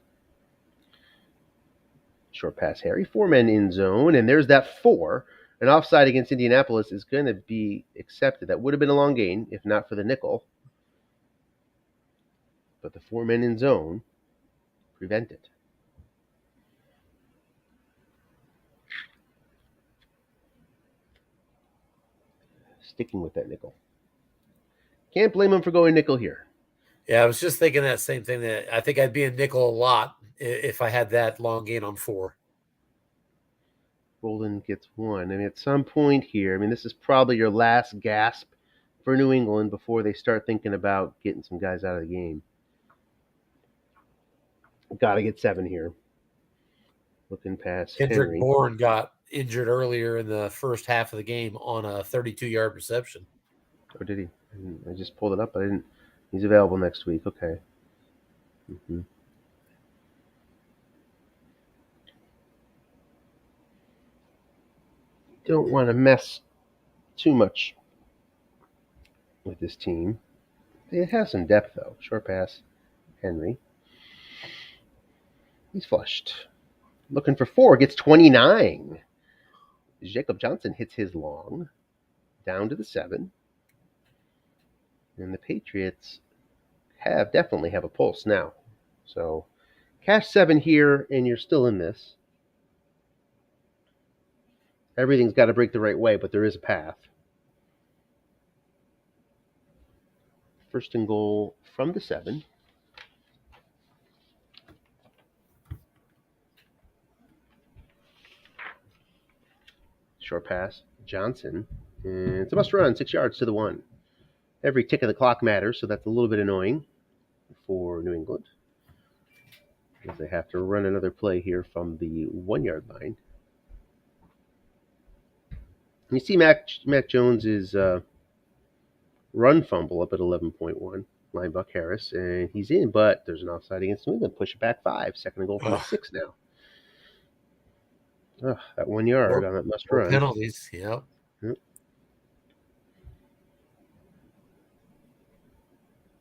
Short pass, Harry. 4 men in zone, and there's that 4. An offside against Indianapolis is going to be accepted. That would have been a long gain if not for the nickel. But the 4 men in zone prevent it. Sticking with that nickel. Can't blame him for going nickel here. Yeah, I was just thinking that same thing. That I think I'd be in nickel a lot if I had that long gain on 4. Golden gets 1. I mean, at some point here, this is probably your last gasp for New England before they start thinking about getting some guys out of the game. Got to get 7 here. Looking past Kendrick Henry. Bourne got injured earlier in the first half of the game on a 32-yard reception. Oh, did he? I just pulled it up. I didn't. He's available next week. Okay. Mm-hmm. Don't want to mess too much with this team. It has some depth, though. Short pass, Henry. He's flushed. Looking for 4. Gets 29. Jacob Johnson hits his long. Down to the 7. And the Patriots definitely have a pulse now. So, cash 7 here, and you're still in this. Everything's got to break the right way, but there is a path. First and goal from the 7. Short pass, Johnson. And it's a must run, 6 yards to the 1. Every tick of the clock matters, so that's a little bit annoying for New England, because they have to run another play here from the 1-yard line. You see Mac Jones' run fumble up at 11.1. Linebuck Harris, and he's in, but there's an offside against New England. Push it back 5. Second and goal from the 6 now. That 1 yard on that must run. Penalties, yep.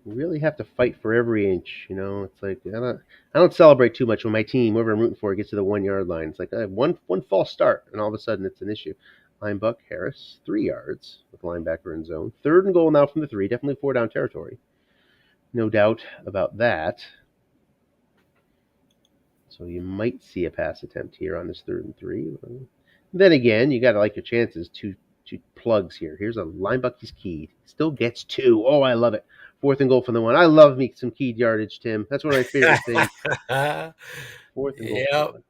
You really have to fight for every inch. It's like I don't celebrate too much when my team, whoever I'm rooting for, gets to the 1-yard line. It's like one false start, and all of a sudden it's an issue. Linebuck Harris, 3 yards with linebacker in zone. Third and goal now from the 3. Definitely 4-down territory. No doubt about that. So you might see a pass attempt here on this 3rd and 3. Then again, you got to like your chances. Two plugs here. Here's a linebucker. He's keyed. Still gets 2. Oh, I love it. 4th and goal from the 1. I love me some keyed yardage, Tim. That's one of my favorite things. 4th and goal from the 1.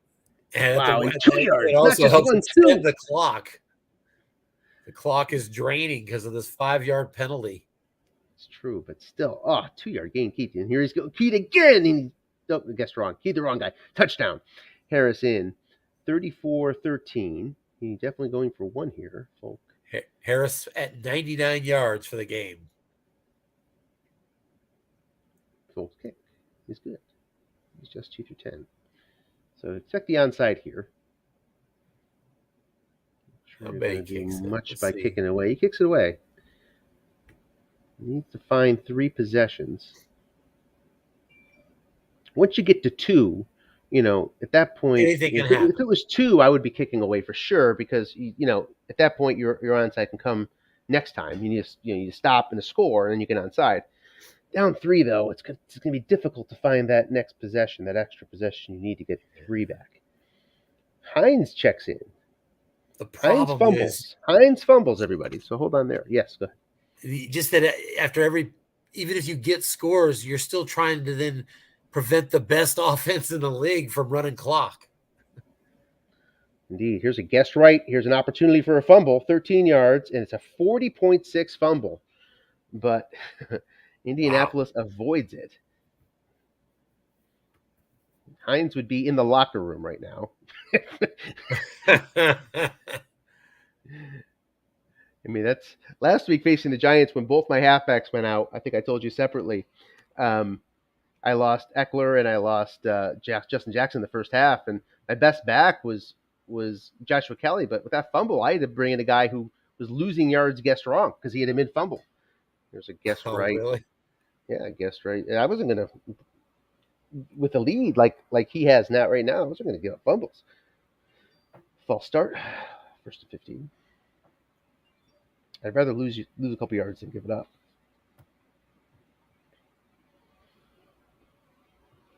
And wow, 2 yards. It also not just helps 1, extend 2. the clock. The clock is draining because of this 5-yard penalty. It's true, but still, 2-yard gain, Keith. And here he's going Keith again. And I guessed wrong. Keith, the wrong guy. Touchdown. Harris in 34-13. He's definitely going for 1 here, Folk. Harris at 99 yards for the game. Folk's kick is good. He's just 2 through 10. So check the onside here. Not sure you're going to do much by kicking it away. He kicks it away. He needs to find 3 possessions. Once you get to 2, at that point, anything can happen. If it was 2, I would be kicking away for sure, because at that point your onside can come next time. You need to stop and a score, and then you get onside. Down 3 though, it's going to be difficult to find that next possession, that extra possession you need to get 3 back. Hines checks in. The problem Hines fumbles, everybody. So hold on there. Yes, go ahead. Just that after even if you get scores, you're still trying to then prevent the best offense in the league from running clock. Indeed. Here's a guess right. Here's an opportunity for a fumble, 13 yards, and it's a 40.6 fumble. But Indianapolis avoids it. Hines would be in the locker room right now. I mean, that's last week facing the Giants when both my halfbacks went out. I think I told you separately. Um, I lost Eckler and I lost Justin Jackson in the first half, and my best back was Joshua Kelly. But with that fumble, I had to bring in a guy who was losing yards guessed wrong because he had a mid fumble. There's a guessed Oh, right. really? Yeah, I guessed right. I wasn't gonna with a lead like he has now right now. I wasn't gonna give up fumbles. False start, first to 15. I'd rather lose a couple yards than give it up.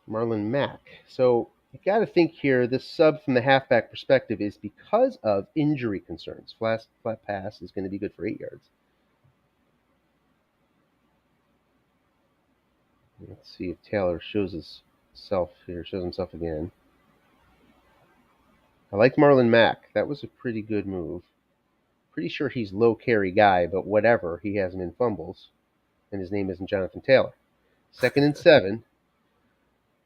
Marlon Mack. So you got to think here. This sub from the halfback perspective is because of injury concerns. Flat pass is going to be good for 8 yards. Let's see if Taylor shows himself here. Shows himself again. I like Marlon Mack. That was a pretty good move. Pretty sure he's low carry guy, but whatever. He has him in fumbles, and his name isn't Jonathan Taylor. 2nd and 7.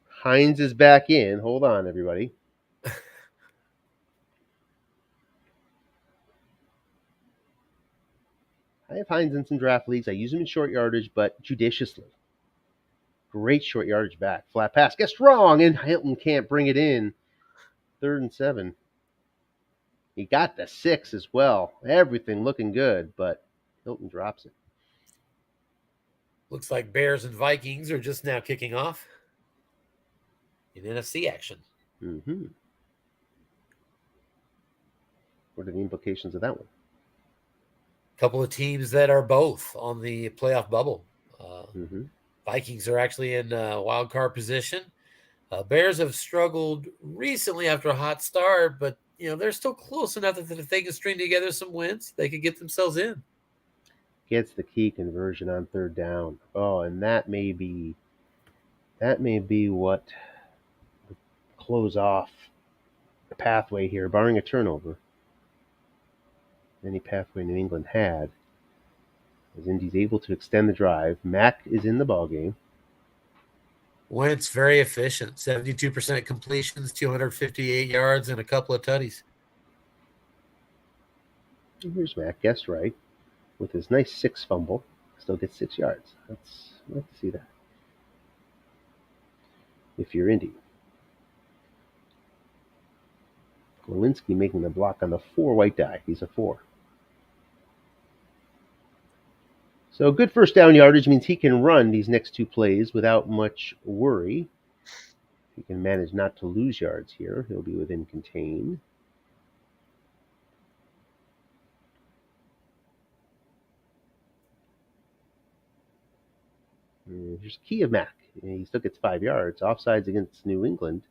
Hines is back in. Hold on, everybody. I have Hines in some draft leagues. I use him in short yardage, but judiciously. Great short yardage back. Flat pass. Gets wrong, and Hilton can't bring it in. 3rd and 7. He got the 6 as well. Everything looking good, but Hilton drops it. Looks like Bears and Vikings are just now kicking off in NFC action. Mm-hmm. What are the implications of that one? A couple of teams that are both on the playoff bubble. Mm-hmm. Vikings are actually in wild card position. Bears have struggled recently after a hot start, but they're still close enough that if they can string together some wins, they could get themselves in. Gets the key conversion on 3rd down. Oh, and that may be what would close off the pathway here, barring a turnover. Any pathway New England had. As Indy's able to extend the drive. Mack is in the ballgame. Wentz very efficient, 72% completions, 258 yards, and a couple of tutties. And here's Mack, guessed right, with his nice 6 fumble. Still gets 6 yards. I'd like to see that. If you're Indy. Glowinski making the block on the 4 white die. He's a 4. So good first down yardage means he can run these next 2 plays without much worry. He can manage not to lose yards here. He'll be within contain. Here's key of Mack. He still gets 5 yards. Offsides against New England.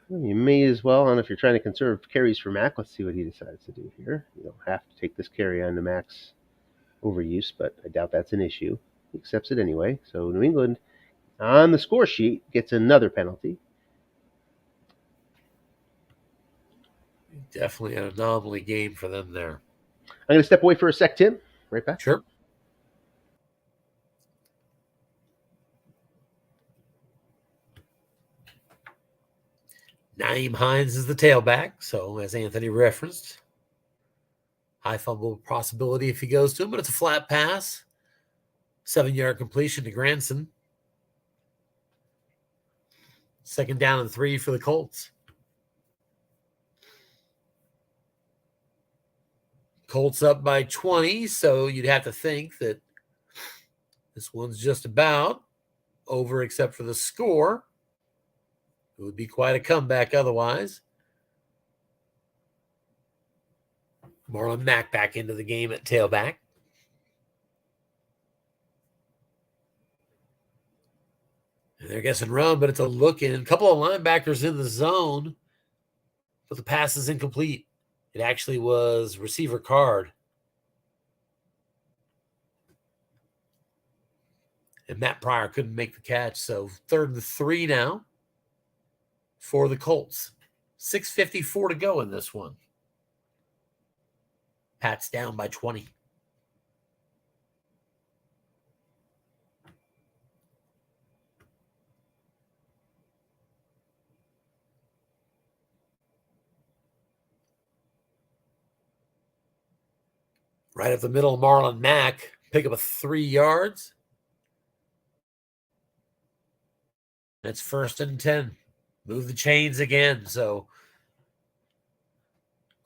Well, you may as well, and if you're trying to conserve carries for Mack, let's see what he decides to do here. You don't have to take this carry on to Mack's overuse, but I doubt that's an issue. He accepts it anyway. So New England, on the score sheet, gets another penalty. Definitely an anomaly game for them there. I'm going to step away for a sec, Tim. Right back. Sure. Nyheim Hines is the tailback, so as Anthony referenced, high fumble possibility if he goes to him, but it's a flat pass. 7-yard completion to Granson. 2nd down and 3 for the Colts. Colts up by 20, so you'd have to think that this one's just about over except for the score. It would be quite a comeback otherwise. Marlon Mack back into the game at tailback. And they're guessing run, but it's a look in. A couple of linebackers in the zone, but the pass is incomplete. It actually was receiver card. And Matt Pryor couldn't make the catch. So 3rd and 3 now for the Colts. 6:54 to go in this one. Pat's down by 20. Right up the middle, Marlon Mack pick up a 3 yards. It's 1st and 10. Move the chains again. So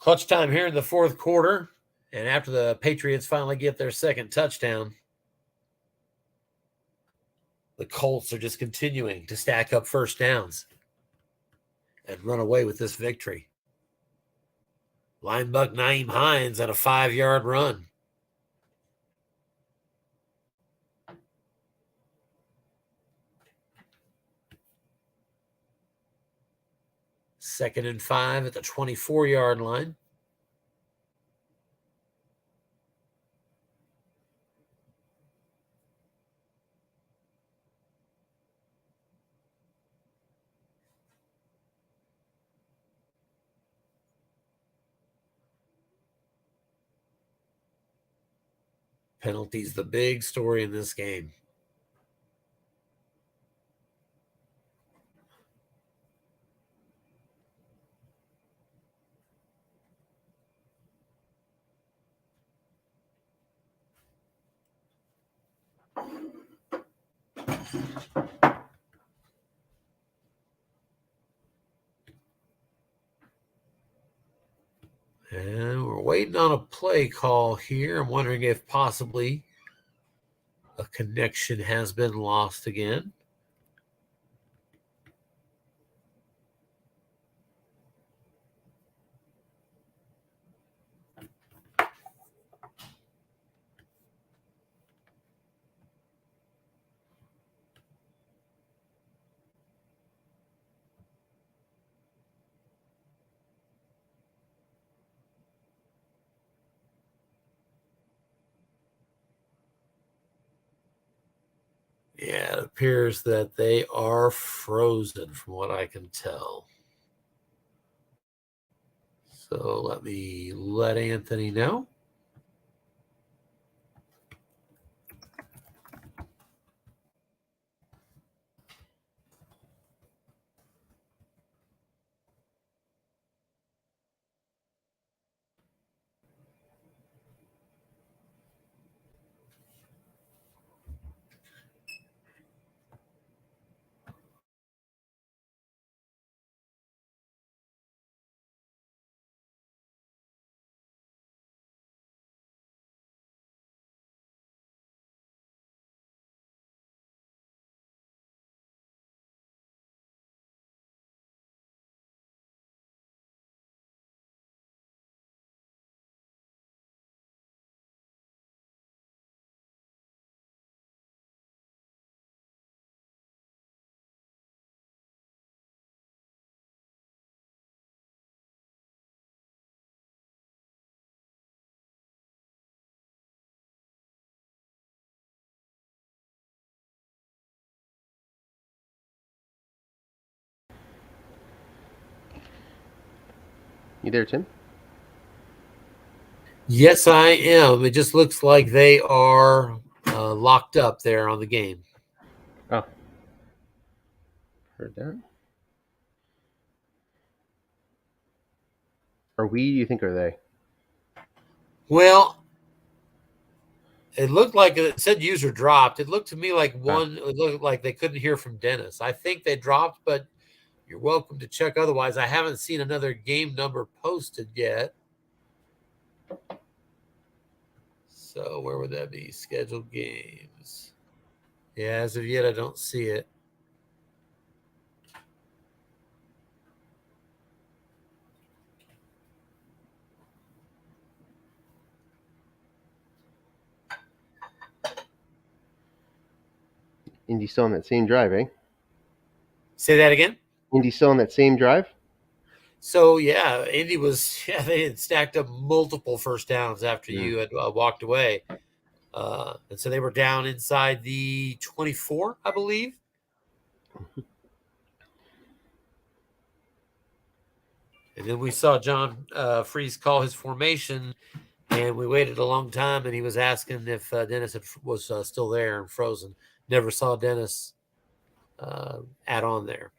clutch time here in the 4th quarter. And after the Patriots finally get their 2nd touchdown, the Colts are just continuing to stack up 1st downs and run away with this victory. Linebuck Naeem Hines on a 5-yard run. Second and 5 at the 24-yard line. Penalties, the big story in this game. And we're waiting on a play call here. I'm wondering if possibly a connection has been lost again. Yeah, it appears that they are frozen from what I can tell. So let me let Anthony know. You there, Tim? Yes, I am. It just looks like they are locked up there on the game. Oh, heard that. Are we? You think are they? Well, it looked like it said user dropped. It looked to me like one. It looked like they couldn't hear from Dennis. I think they dropped, but you're welcome to check otherwise. I haven't seen another game number posted yet. So where would that be? Scheduled games. Yeah, as of yet, I don't see it. Indy's still on that same drive, eh? Say that again. Indy's still on that same drive. So yeah, Indy was. Yeah, they had stacked up multiple 1st downs after you had walked away, and so they were down inside the 24, I believe. And then we saw John Freeze call his formation, and we waited a long time, and he was asking if Dennis was still there and frozen. Never saw Dennis add on there.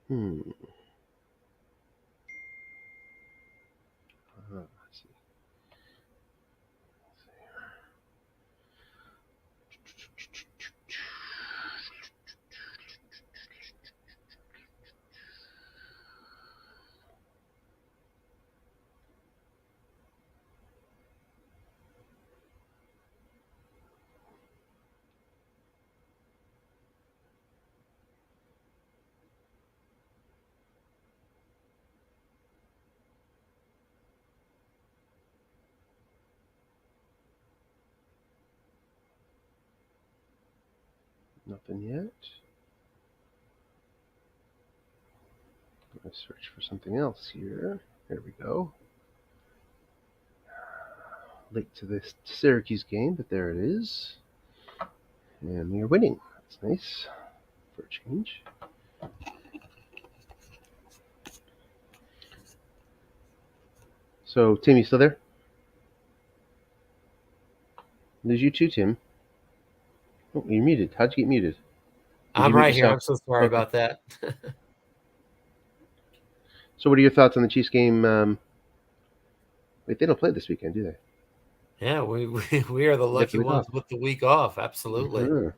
Hmm. Let's see. Nothing yet. Let's search for something else here. There we go. Late to this Syracuse game, but there it is. And we are winning. That's nice for a change. So, Tim, you still there? Lose you too, Tim. Oh, you're muted. How'd you get muted? Did I'm you mute right here. yourself? I'm so sorry Okay. about that. So, what are your thoughts on the Chiefs game? Wait, they don't play this weekend, do they? Yeah, we are the They have lucky the week ones off. with the week off. Absolutely. Uh-huh.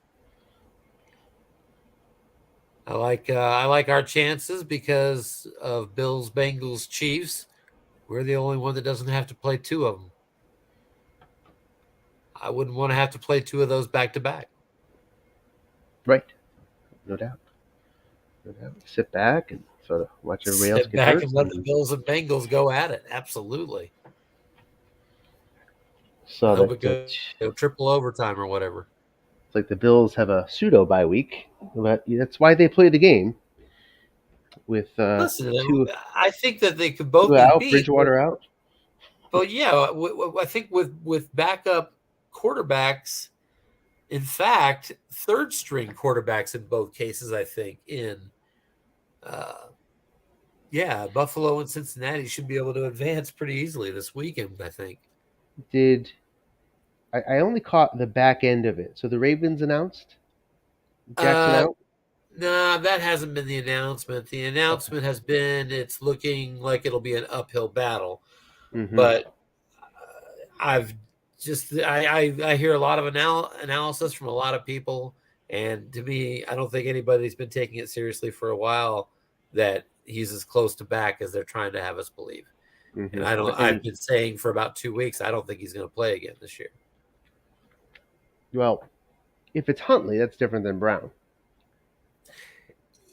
I like our chances because of Bills, Bengals, Chiefs. We're the only one that doesn't have to play two of them. I wouldn't want to have to play two of those back to back. Right. No doubt. No doubt. Sit back and sort of watch everybody else Sit get back hurt. and let the Bills and Bengals go at it. Absolutely. I Saw hope that it goes triple overtime or whatever. it's like the Bills have a pseudo bye week, but that's why they play the game with Listen, two I think that they could both be out, beat. Bridgewater out. But yeah, I think with backup quarterbacks, in fact, third string quarterbacks in both cases, I think uh, yeah, Buffalo and Cincinnati should be able to advance pretty easily this weekend, I think. Did I only caught the back end of it? So the Ravens announced Jackson Uh, out. nah, that hasn't been the announcement. The Okay. announcement has been it's looking like it'll be an uphill battle, Mm-hmm. but I've I hear a lot of analysis from a lot of people, and to me, I don't think anybody's been taking it seriously for a while that he's as close to back as they're trying to have us believe. And I Mm-hmm. don't. I've been saying for about 2 weeks I don't think he's going to play again this year. Well, if it's Huntley, that's different than Brown.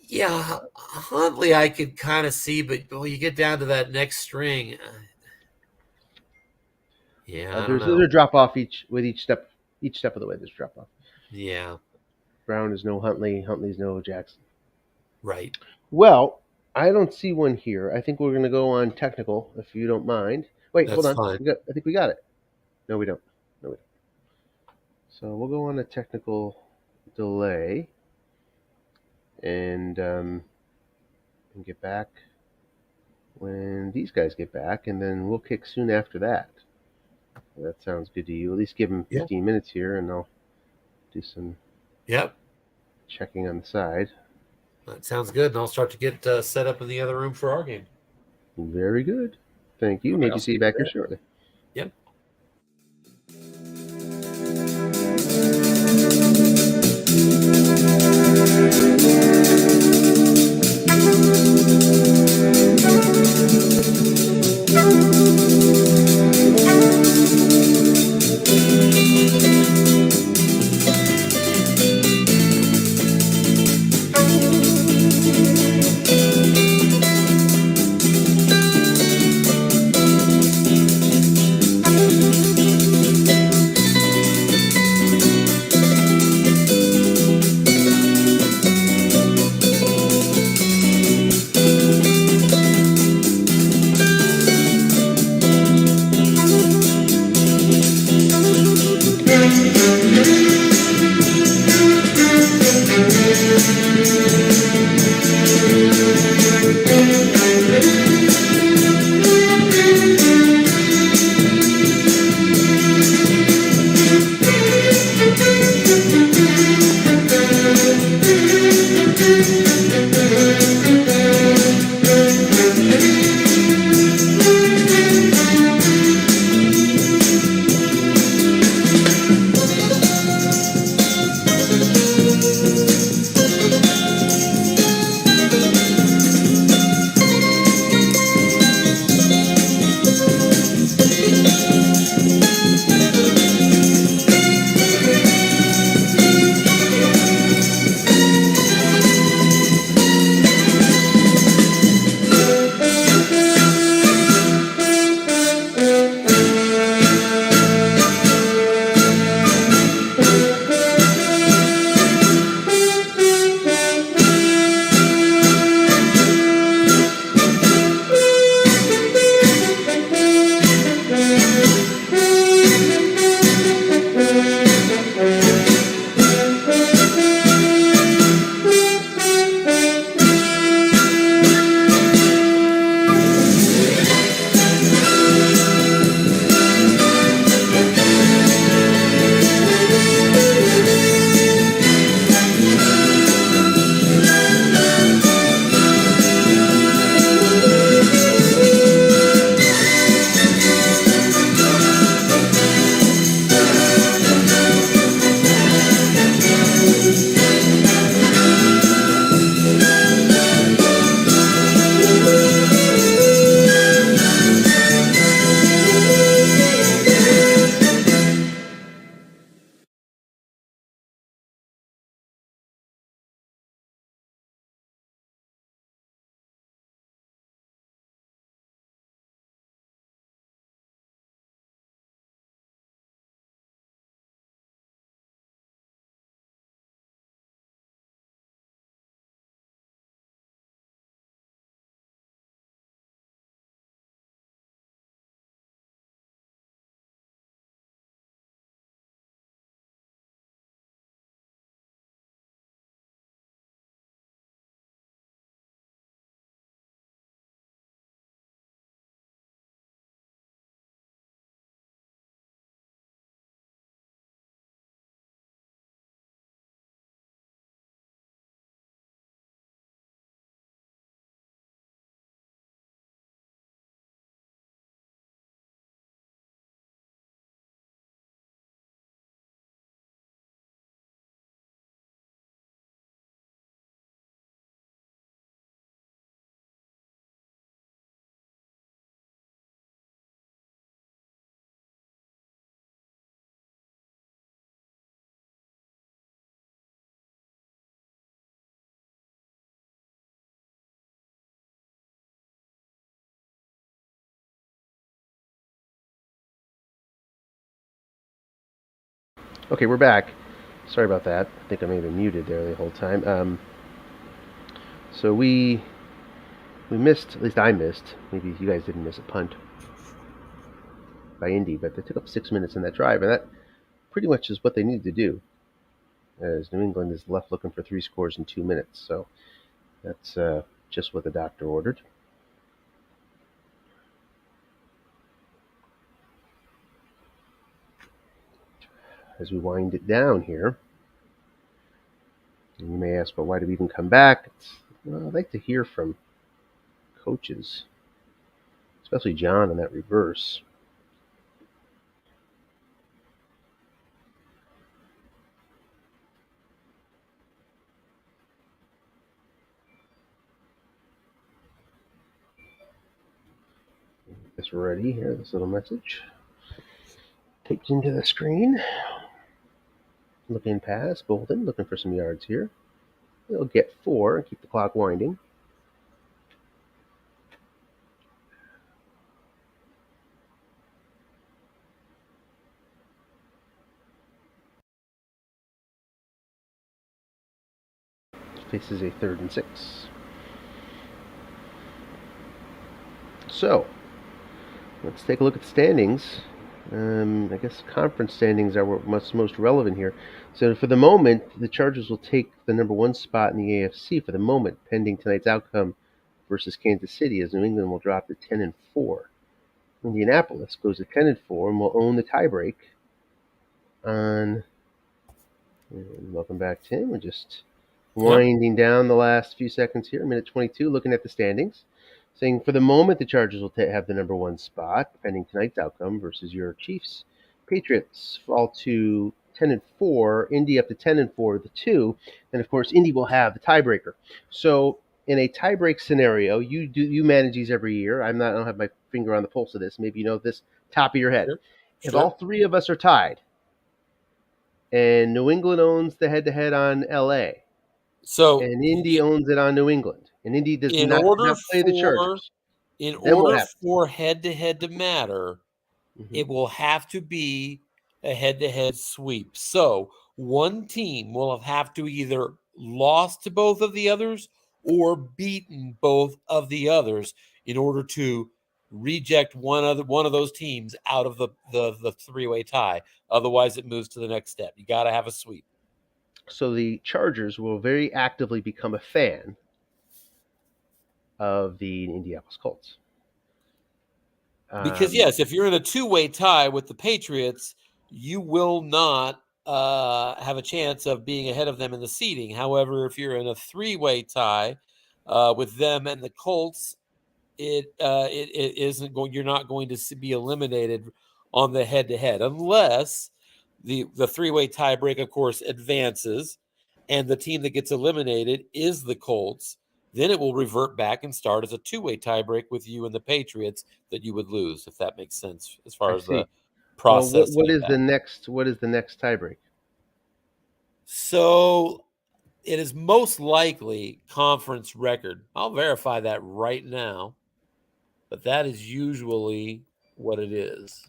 Yeah, Huntley, I could kind of see, but when you get down to that next string, yeah, I don't There's a know. drop off each step of the way. There's a drop off. Yeah, Brown is no Huntley. Huntley's no Jackson. right. Well, I don't see one here. I think we're going to go on technical, if you don't mind. Wait, hold That's on. fine. I think we got it. No, we don't. No, we don't. So we'll go on a technical delay and get back when these guys get back, and then we'll kick soon after that. That sounds good to you. At least give them Yeah. 15 minutes here, and I'll do some Yep. checking on the side. That sounds good. And I'll start to get set up in the other room for our game. Very good. Thank you. All right, Maybe I'll see you see you back here there. shortly. Yep. Okay, we're back. Sorry about that. I think I may have been muted there the whole time. So we missed, at least I missed. Maybe you guys didn't miss a punt by Indy, but they took up 6 minutes in that drive, and that pretty much is what they needed to do. As New England is left looking for 3 scores in 2 minutes, so that's just what the doctor ordered. As we wind it down here, and you may ask, well, why do we even come back? Well, I'd like to hear from coaches, especially John in that reverse. It's ready here, this little message. Taped into the screen. Looking past Bolden, looking for some yards here. They'll get 4 and keep the clock winding. Faces a 3rd and 6. So, let's take a look at the standings. I guess conference standings are what's most relevant here. So for the moment, the Chargers will take the number 1 spot in the AFC for the moment, pending tonight's outcome versus Kansas City, as New England will drop to 10-4. Indianapolis goes to 10-4 and will own the tiebreak on. And welcome back, Tim. We're just Yep. winding down the last few seconds here, minute 22, looking at the standings. Saying for the moment, the Chargers will have the number 1 spot, pending tonight's outcome versus your Chiefs. Patriots fall to 10-4, Indy up to 10-4 with the 2, and of course, Indy will have the tiebreaker. So, in a tiebreak scenario, you manage these every year. I don't have my finger on the pulse of this. Maybe you know this top of your head. Sure. If all Sure. 3 of us are tied, and New England owns the head-to-head on LA, So and Indy owns it on New England, and Indy does in not order play the for Chargers. in Then what order happens? for head to head to matter, Mm-hmm. it will have to be a head to head sweep. So one team will have to either lost to both of the others or beaten both of the others in order to reject one of those teams out of the three-way tie. Otherwise, it moves to the next step. You got to have a sweep. So the Chargers will very actively become a fan of the Indianapolis Colts. Because Um, yes, if you're in a two-way tie with the Patriots, you will not have a chance of being ahead of them in the seeding. However, if you're in a three-way tie with them and the Colts, it isn't going. You're not going to be eliminated on the head-to-head unless the three-way tiebreak, of course, advances, and the team that gets eliminated is the Colts. Then it will revert back and start as a two-way tiebreak with you and the Patriots that you would lose, if that makes sense as far I as the see. Well, processing what of is the that. next? What is the next tiebreak? So it is most likely conference record. I'll verify that right now, but that is usually what it is.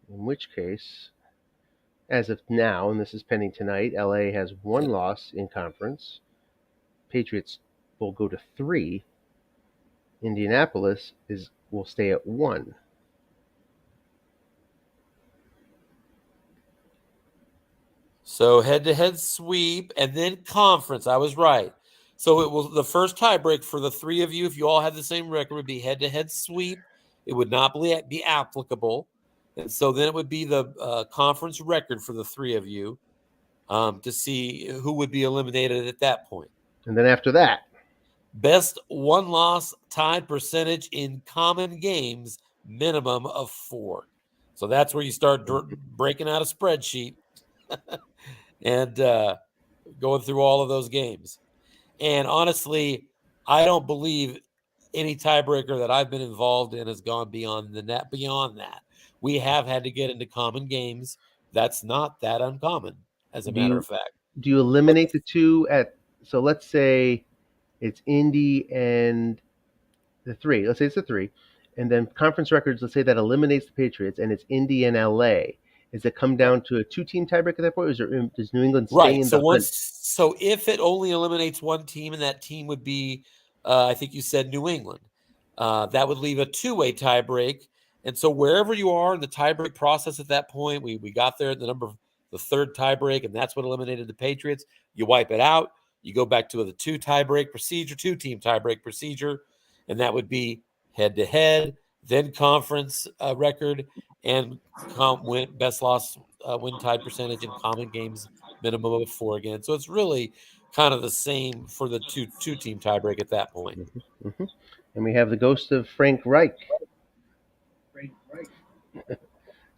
In which case, as of now, and this is pending tonight, LA has 1 Yeah. loss in conference. Patriots will go to 3. Indianapolis will stay at 1. So head to head sweep and then conference. I was right. So it will the first tiebreak for the three of you, if you all had the same record, would be head to head sweep. It would not be applicable. And so then it would be the conference record for the three of you to see who would be eliminated at that point. And then after that, Best one loss tied percentage in common games, minimum of 4. So that's where you start breaking out a spreadsheet and going through all of those games. And honestly, I don't believe any tiebreaker that I've been involved in has gone beyond the net. Beyond that, we have had to get into common games. That's not that uncommon, as a do matter you of fact. do you But eliminate the 2 at? So let's say it's Indy and the 3. Let's say it's the 3, And then conference records, let's say that eliminates the Patriots, and it's Indy and LA. Does it come down to a two-team tiebreak at that point, or does New England stay Right. in the hunt? So if it only eliminates one team, and that team would be, I think you said New England, that would leave a two-way tiebreak. And so wherever you are in the tiebreak process at that point, we got there at the third tiebreak, and that's what eliminated the Patriots. You wipe it out. You go back to the two-team tiebreak procedure, and that would be head-to-head, then conference record, and best loss win tide percentage in common games minimum of 4 again. So it's really kind of the same for the two-team tiebreak at that point. Mm-hmm. Mm-hmm. And we have the ghost of Frank Reich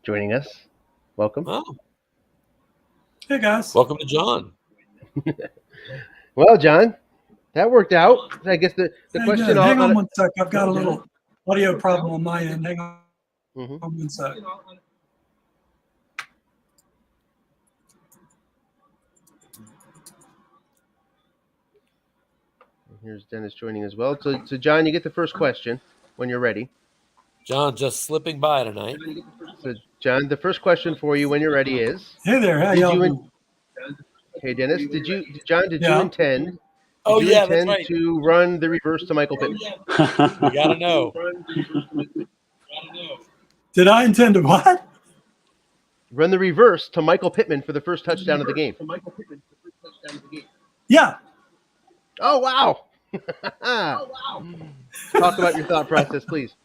joining us. Welcome. Oh, Hey guys. welcome to John. Well, John, that worked out. I guess the question. Hang on one sec. I've got a little audio problem on my end. Hang on. Mm-hmm. One sec. Here's Dennis joining as well. So, John, you get the first question when you're ready. John just slipping by tonight. So, John, the first question for you when you're ready is. Hey there. How y'all doing? Hey, Dennis. Did you intend? That's right. To run the reverse to Michael Pittman? You gotta know. Did I intend to what? Run the reverse to Michael Pittman for the first touchdown of the game. Yeah. Oh, wow. Talk about your thought process, please.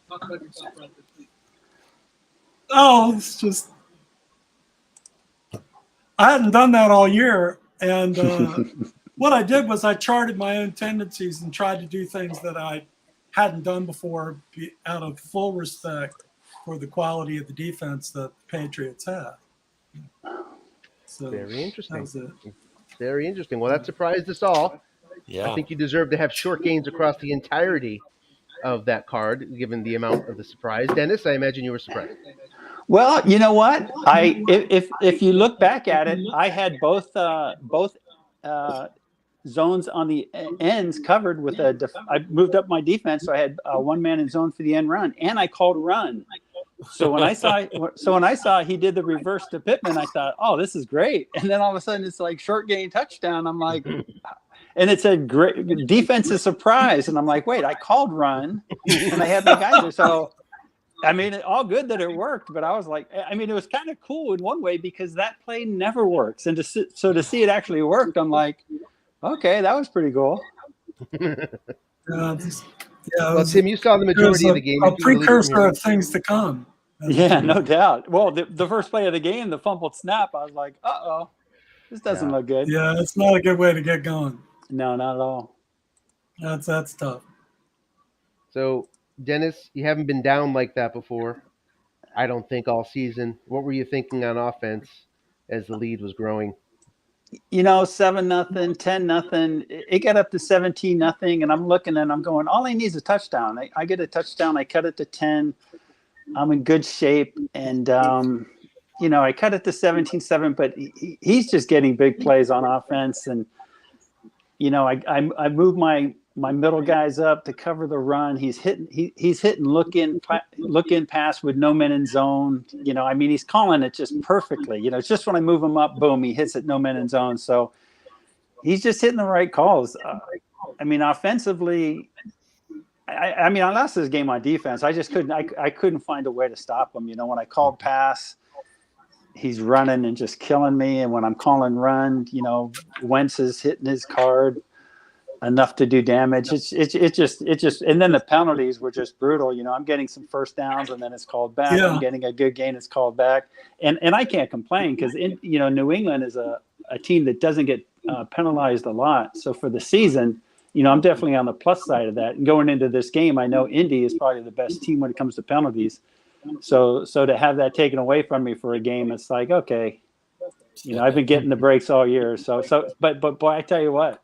Oh, it's just I hadn't done that all year, and what I did was I charted my own tendencies and tried to do things that I hadn't done before, out of full respect for the quality of the defense that the Patriots have. So very interesting. That was it. Very interesting. Well, that surprised us all. Yeah. I think you deserve to have short gains across the entirety of that card, given the amount of the surprise. Dennis, I imagine you were surprised. Well, you know what? If you look back at it, I had both zones on the ends covered with I moved up my defense, so I had one man in zone for the end run, and I called run. So when I saw he did the reverse to Pittman, I thought, oh, this is great. And then all of a sudden it's like short gain touchdown. I'm like, and it said great defense is surprise, and I'm like, wait, I called run, and I had my guys there. So I mean, all good that it worked, but I was like, I mean, it was kind of cool in one way because that play never works, and to see it actually worked, I'm like, okay, that was pretty cool. Well, Tim, you saw the majority of the game. A precursor of things to come. Yeah, no doubt. Well, the first play of the game, the fumbled snap, I was like, uh-oh, this doesn't look good. Yeah, it's not a good way to get going. No, not at all. That's tough. So, Dennis, you haven't been down like that before, I don't think, all season. What were you thinking on offense as the lead was growing? 7-0, 10-0. It got up to 17-0, and I'm looking and I'm going, all I need is a touchdown. I get a touchdown. I cut it to 10. I'm in good shape, and I cut it to 17-7. But he's just getting big plays on offense, and I move my middle guys up to cover the run. He's hitting look in pass with no men in zone. He's calling it just perfectly. It's just when I move him up, boom, he hits it no men in zone. So he's just hitting the right calls. Offensively, I lost this game on defense. I just couldn't find a way to stop him. When I called pass, he's running and just killing me. And when I'm calling run, Wentz is hitting his card enough to do damage. It just, and then the penalties were just brutal. I'm getting some first downs and then it's called back. Yeah. I'm getting a good gain, it's called back. And I can't complain because New England is a team that doesn't get penalized a lot. So for the season, I'm definitely on the plus side of that. And going into this game, I know Indy is probably the best team when it comes to penalties. So to have that taken away from me for a game, it's like, okay, I've been getting the breaks all year. But boy, I tell you what,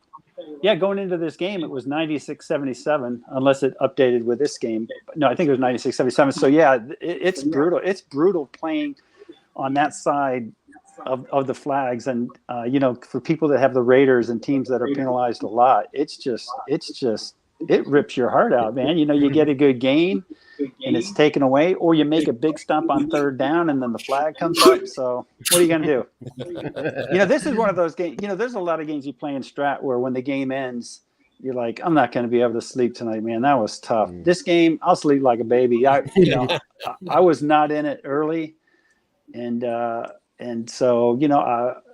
yeah, going into this game, it was 96-77, unless it updated with this game. No, I think it was 96-77. So yeah, it's brutal. It's brutal playing on that side of the flags. And, for people that have the Raiders and teams that are penalized a lot, it rips your heart out, man. You get a good gain. and it's taken away, or you make a big stop on third down and then the flag comes up. So what are you going to do? This is one of those games. There's a lot of games you play in Strat where when the game ends, you're like, I'm not going to be able to sleep tonight, man. That was tough. This game, I'll sleep like a baby. I was not in it early, and so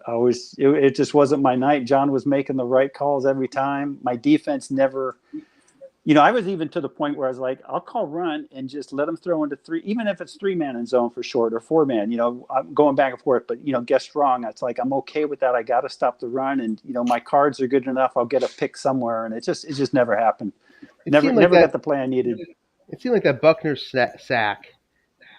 I was. It just wasn't my night. John was making the right calls every time. My defense never. I was even to the point where I was like, I'll call run and just let them throw into three, even if it's 3-man in zone for short or 4-man. I'm going back and forth, but guess wrong. It's like I'm okay with that. I got to stop the run, and my cards are good enough. I'll get a pick somewhere, and it just never happened. Never got the play I needed. It seemed like that Buckner sack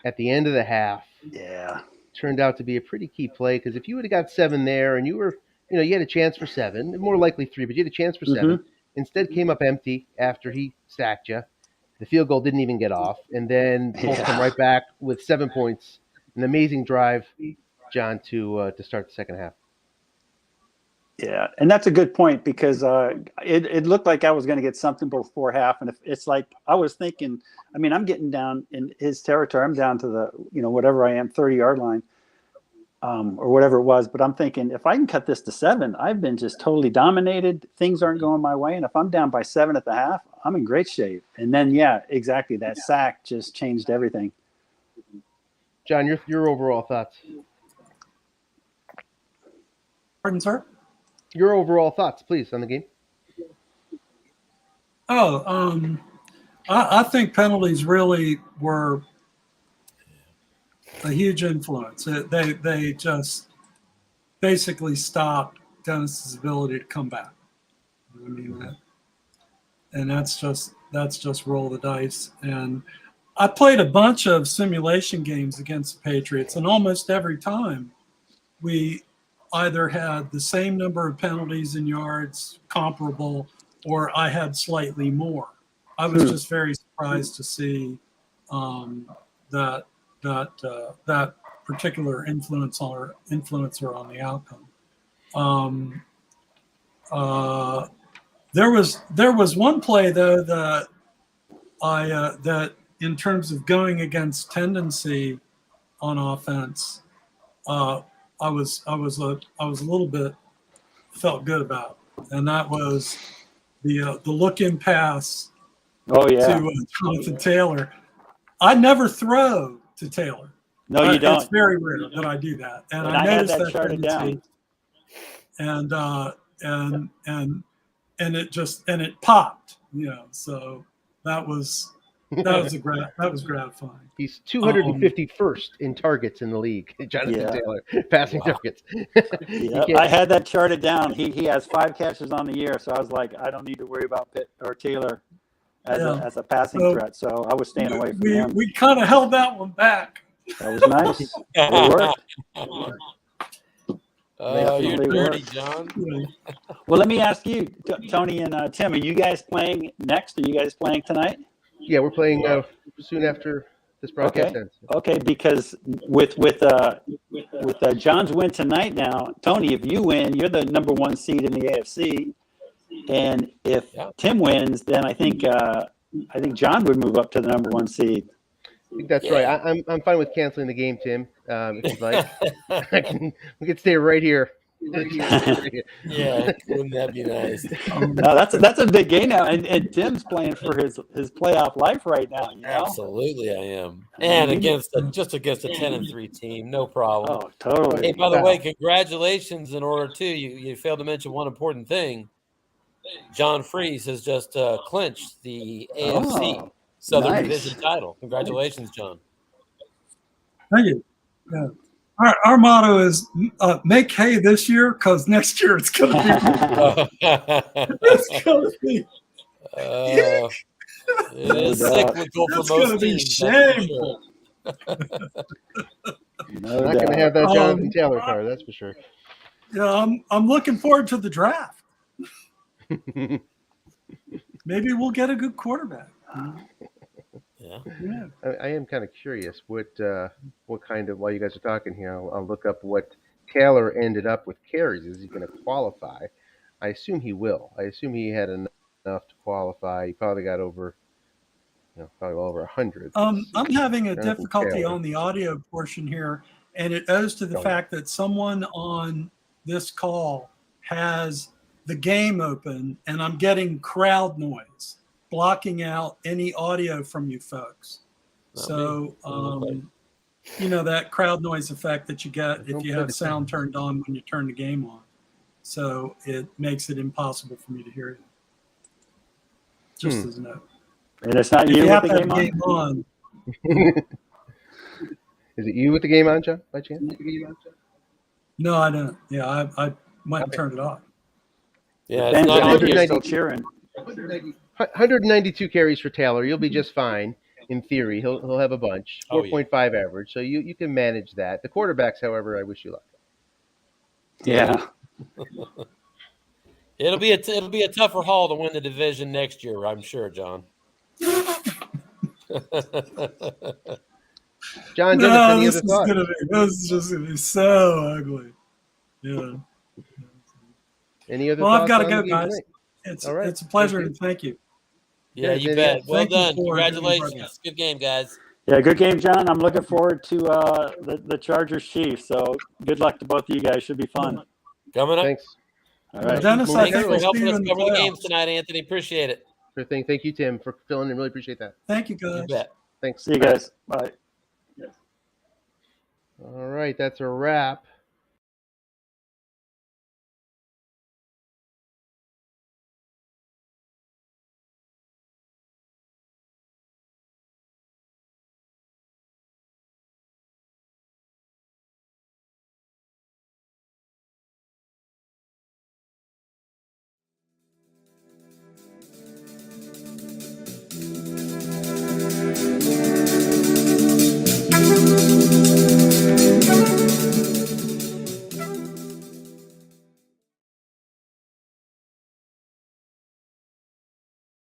at the end of the half. Yeah. Turned out to be a pretty key play, because if you would have got 7 there and you were, you had a chance for 7, more likely 3, but you had a chance for 7. Instead came up empty after he sacked you. The field goal didn't even get off, and then Colts come right back with 7 points. An amazing drive, John, to start the second half. Yeah, and that's a good point, because it looked like I was going to get something before half, and if it's like I was thinking. I mean, I'm getting down in his territory. I'm down to the whatever I am, 30-yard line, or whatever it was. But I'm thinking, if I can cut this to 7, I've been just totally dominated. Things aren't going my way, and if I'm down by 7 at the half, I'm in great shape. And then, yeah, exactly, that sack just changed everything. John, your overall thoughts? Pardon, sir? Your overall thoughts, please, on the game. I think penalties really were a huge influence. They just basically stopped Dennis's ability to come back. I mean, and that's just roll the dice. And I played a bunch of simulation games against the Patriots, and almost every time we either had the same number of penalties and yards, comparable, or I had slightly more. I was just very surprised to see that particular influencer on the outcome. There was one play though that that in terms of going against tendency on offense, I was a little bit felt good about, and that was the look-in pass. Oh yeah, to Jonathan Taylor. I never throw to Taylor. No, you don't. It's very rare that I do that, and I noticed that tendency. And it popped, So that was gratifying. He's 251st in targets in the league, Jonathan Taylor, passing targets. I had that charted down. He has 5 catches on the year, so I was like, I don't need to worry about Pitt or Taylor as a passing threat. So I was staying away from him. We kind of held that one back. That was nice. It worked. You're dirty, John. Well, let me ask you, Tony and Tim, are you guys playing next? Are you guys playing tonight? Yeah, we're playing soon after this broadcast ends. Okay, because with John's win tonight now, Tony, if you win, you're the number 1 seed in the AFC. And if Tim wins, then I think John would move up to the number 1 seed. I think that's right. I'm fine with canceling the game, Tim. If you'd like, we could stay right here. Yeah, wouldn't that be nice? No, that's a big game now, and Tim's playing for his playoff life right now. Absolutely, I am, and against a 10-3 team, no problem. Oh, totally. Hey, by the way, congratulations! In order to you failed to mention one important thing. John Freeze has just clinched the AFC Southern Division title. Congratulations, John. Thank you. Yeah. Our motto is make hay this year, because next year it's going to be. It is cyclical for most teams. Shameful. Not going to have that Jonathan Taylor card, that's for sure. Yeah, I'm looking forward to the draft. Maybe we'll get a good quarterback. Yeah. I am kind of curious what kind of, while you guys are talking here, I'll look up what Taylor ended up with carries. Is he going to qualify? I assume he will. I assume he had enough to qualify. He probably got over probably well over 100. I'm having a Jonathan difficulty Taylor. on the audio portion here, and it owes to the Go ahead. fact that someone on this call has the game open, and I'm getting crowd noise blocking out any audio from you folks. Not So, Okay. that crowd noise effect that you get Don't if you play have the sound turned on when you turn the game on. So it makes it impossible for me to hear you. Just as a note. And it's not If you you with have the to have game the on? game on, Is it you with the game on, John, by chance? no, I don't. Yeah, I went and Okay. turned it off. Yeah, Ben's it's not out on. here still cheering. 192 carries for Taylor. You'll be just fine in theory. He'll have a bunch. Oh, yeah. 4.5 average. So you can manage that. The quarterbacks, however, I wish you luck. Yeah. It'll be a tougher haul to win the division next year, I'm sure, John. John, Dennis, No, any this other is thoughts? this is just gonna be so ugly. Yeah. Any other Well, I've thoughts got to on go, the game guys. tonight? All right. It's a pleasure Thank you. and thank you. Yeah, Okay, you Dennis. bet. Well Thank you done. for doing your Congratulations. broadcast. Good game, guys. Yeah, good game, John. I'm looking forward to the Chargers Chiefs. So good luck to both of you guys. Should be fun. Coming up. Thanks. All right. Dennis, I Thanks think for we'll see helping you us in the cover the games playoffs. tonight, Anthony. Appreciate it. Sure thing. Thank you, Tim, for filling in. Really appreciate that. Thank you, You guys. bet. Thanks. See you guys. Bye. All right. That's a wrap.